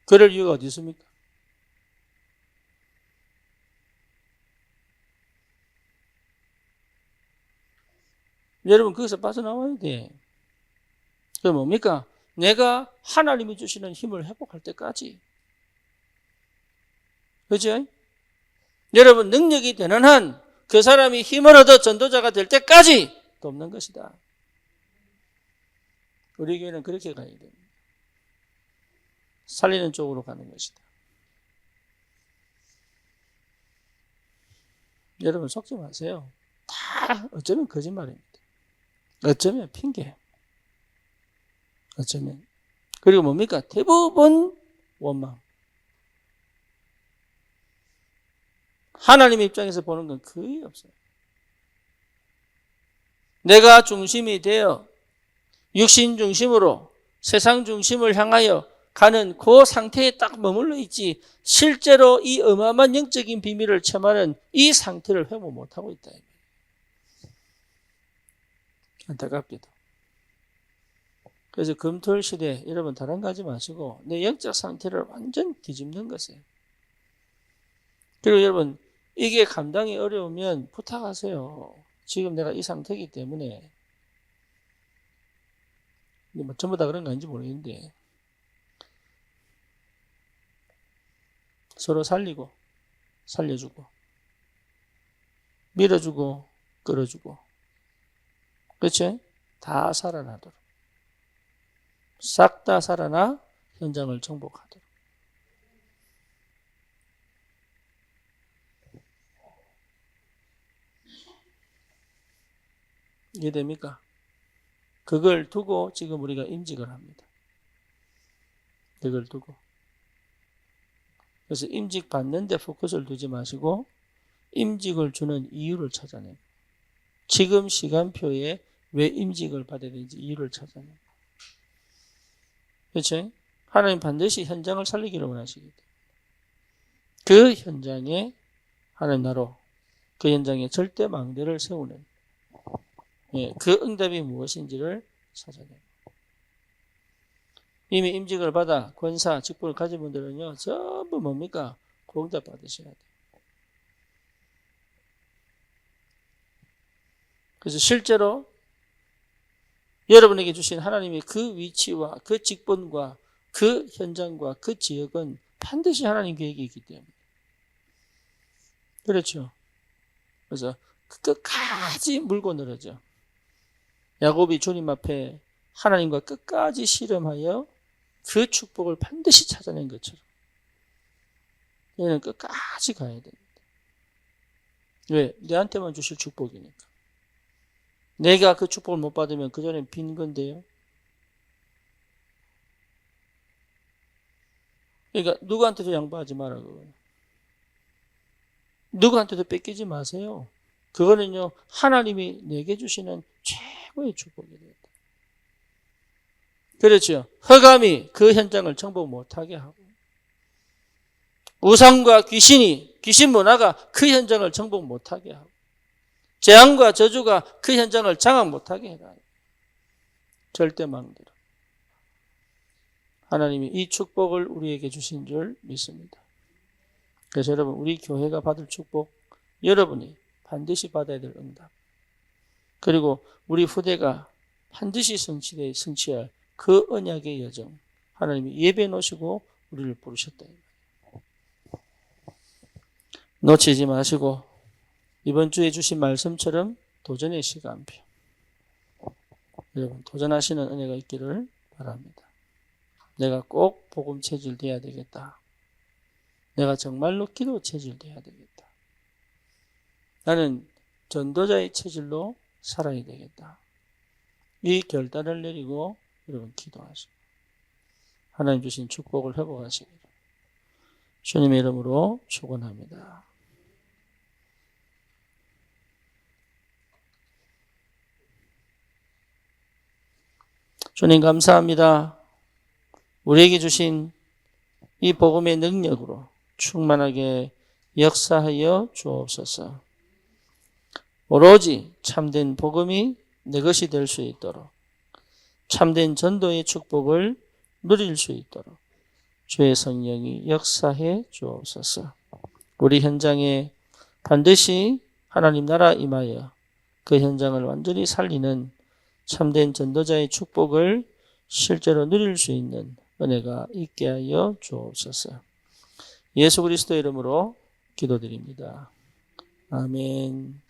그럴 이유가 어디 있습니까? 여러분 거기서 빠져나와야 돼. 그게 뭡니까? 내가 하나님이 주시는 힘을 회복할 때까지. 그죠? 여러분 능력이 되는 한 그 사람이 힘을 얻어 전도자가 될 때까지 돕는 것이다. 우리 교회는 그렇게 가야 됩니다. 살리는 쪽으로 가는 것이다. 여러분 속지 마세요. 다 어쩌면 거짓말입니다. 어쩌면 핑계예요. 어쩌면. 그리고 뭡니까? 대부분 원망. 하나님 입장에서 보는 건 거의 없어요. 내가 중심이 되어 육신 중심으로 세상 중심을 향하여 가는 그 상태에 딱 머물러 있지 실제로 이 어마어마한 영적인 비밀을 체험하는 이 상태를 회복 못하고 있다. 안타깝게도. 그래서 금토일 시대 여러분 다른 거 하지 마시고 내 영적 상태를 완전 뒤집는 것이에요. 그리고 여러분 이게 감당이 어려우면 부탁하세요. 지금 내가 이 상태이기 때문에 뭐 전부 다 그런 거 아닌지 모르겠는데 서로 살리고 살려주고 밀어주고 끌어주고 그렇지? 다 살아나도록 싹 다 살아나 현장을 정복하도록 이해됩니까? 그걸 두고 지금 우리가 임직을 합니다. 그걸 두고. 그래서 임직 받는데 포커스를 두지 마시고 임직을 주는 이유를 찾아내고 지금 시간표에 왜 임직을 받아야 되는지 이유를 찾아내고 그렇죠? 하나님 반드시 현장을 살리기를 원하시기 때문에 그 현장에 하나님 나로 그 현장에 절대 망대를 세우는 그 응답이 무엇인지를 찾아내요. 이미 임직을 받아 권사, 직분을 가진 분들은요, 전부 뭡니까? 그 응답 받으셔야 돼요. 그래서 실제로 여러분에게 주신 하나님의 그 위치와 그 직분과 그 현장과 그 지역은 반드시 하나님 계획이 있기 때문에. 그렇죠. 그래서 끝까지 물고 늘어져. 야곱이 주님 앞에 하나님과 끝까지 씨름하여 그 축복을 반드시 찾아낸 것처럼 얘는 끝까지 가야 됩니다. 왜? 내한테만 주실 축복이니까. 내가 그 축복을 못 받으면 그전엔 빈 건데요. 그러니까 누구한테도 양보하지 마라. 그거는. 누구한테도 뺏기지 마세요. 그거는요, 하나님이 내게 주시는 최고의 축복이 됩니다. 그렇죠. 흑암이 그 현장을 정복 못하게 하고, 우상과 귀신 문화가 그 현장을 정복 못하게 하고, 재앙과 저주가 그 현장을 장악 못하게 해라. 절대 망대로. 하나님이 이 축복을 우리에게 주신 줄 믿습니다. 그래서 여러분, 우리 교회가 받을 축복, 여러분이 반드시 받아야 될 응답, 그리고 우리 후대가 반드시 성취할 그 언약의 여정, 하나님이 예배해 놓으시고 우리를 부르셨다. 놓치지 마시고 이번 주에 주신 말씀처럼 도전의 시간표, 여러분 도전하시는 은혜가 있기를 바랍니다. 내가 꼭 복음 체질 돼야 되겠다. 내가 정말로 기도 체질 돼야 되겠다. 나는 전도자의 체질로 살아야 되겠다. 이 결단을 내리고 여러분 기도하시고 하나님 주신 축복을 회복하시기를 주님의 이름으로 축원합니다. 주님 감사합니다. 우리에게 주신 이 복음의 능력으로 충만하게 역사하여 주옵소서. 오로지 참된 복음이 내 것이 될 수 있도록, 참된 전도의 축복을 누릴 수 있도록 주의 성령이 역사해 주옵소서. 우리 현장에 반드시 하나님 나라 임하여 그 현장을 완전히 살리는 참된 전도자의 축복을 실제로 누릴 수 있는 은혜가 있게 하여 주옵소서. 예수 그리스도의 이름으로 기도드립니다. 아멘.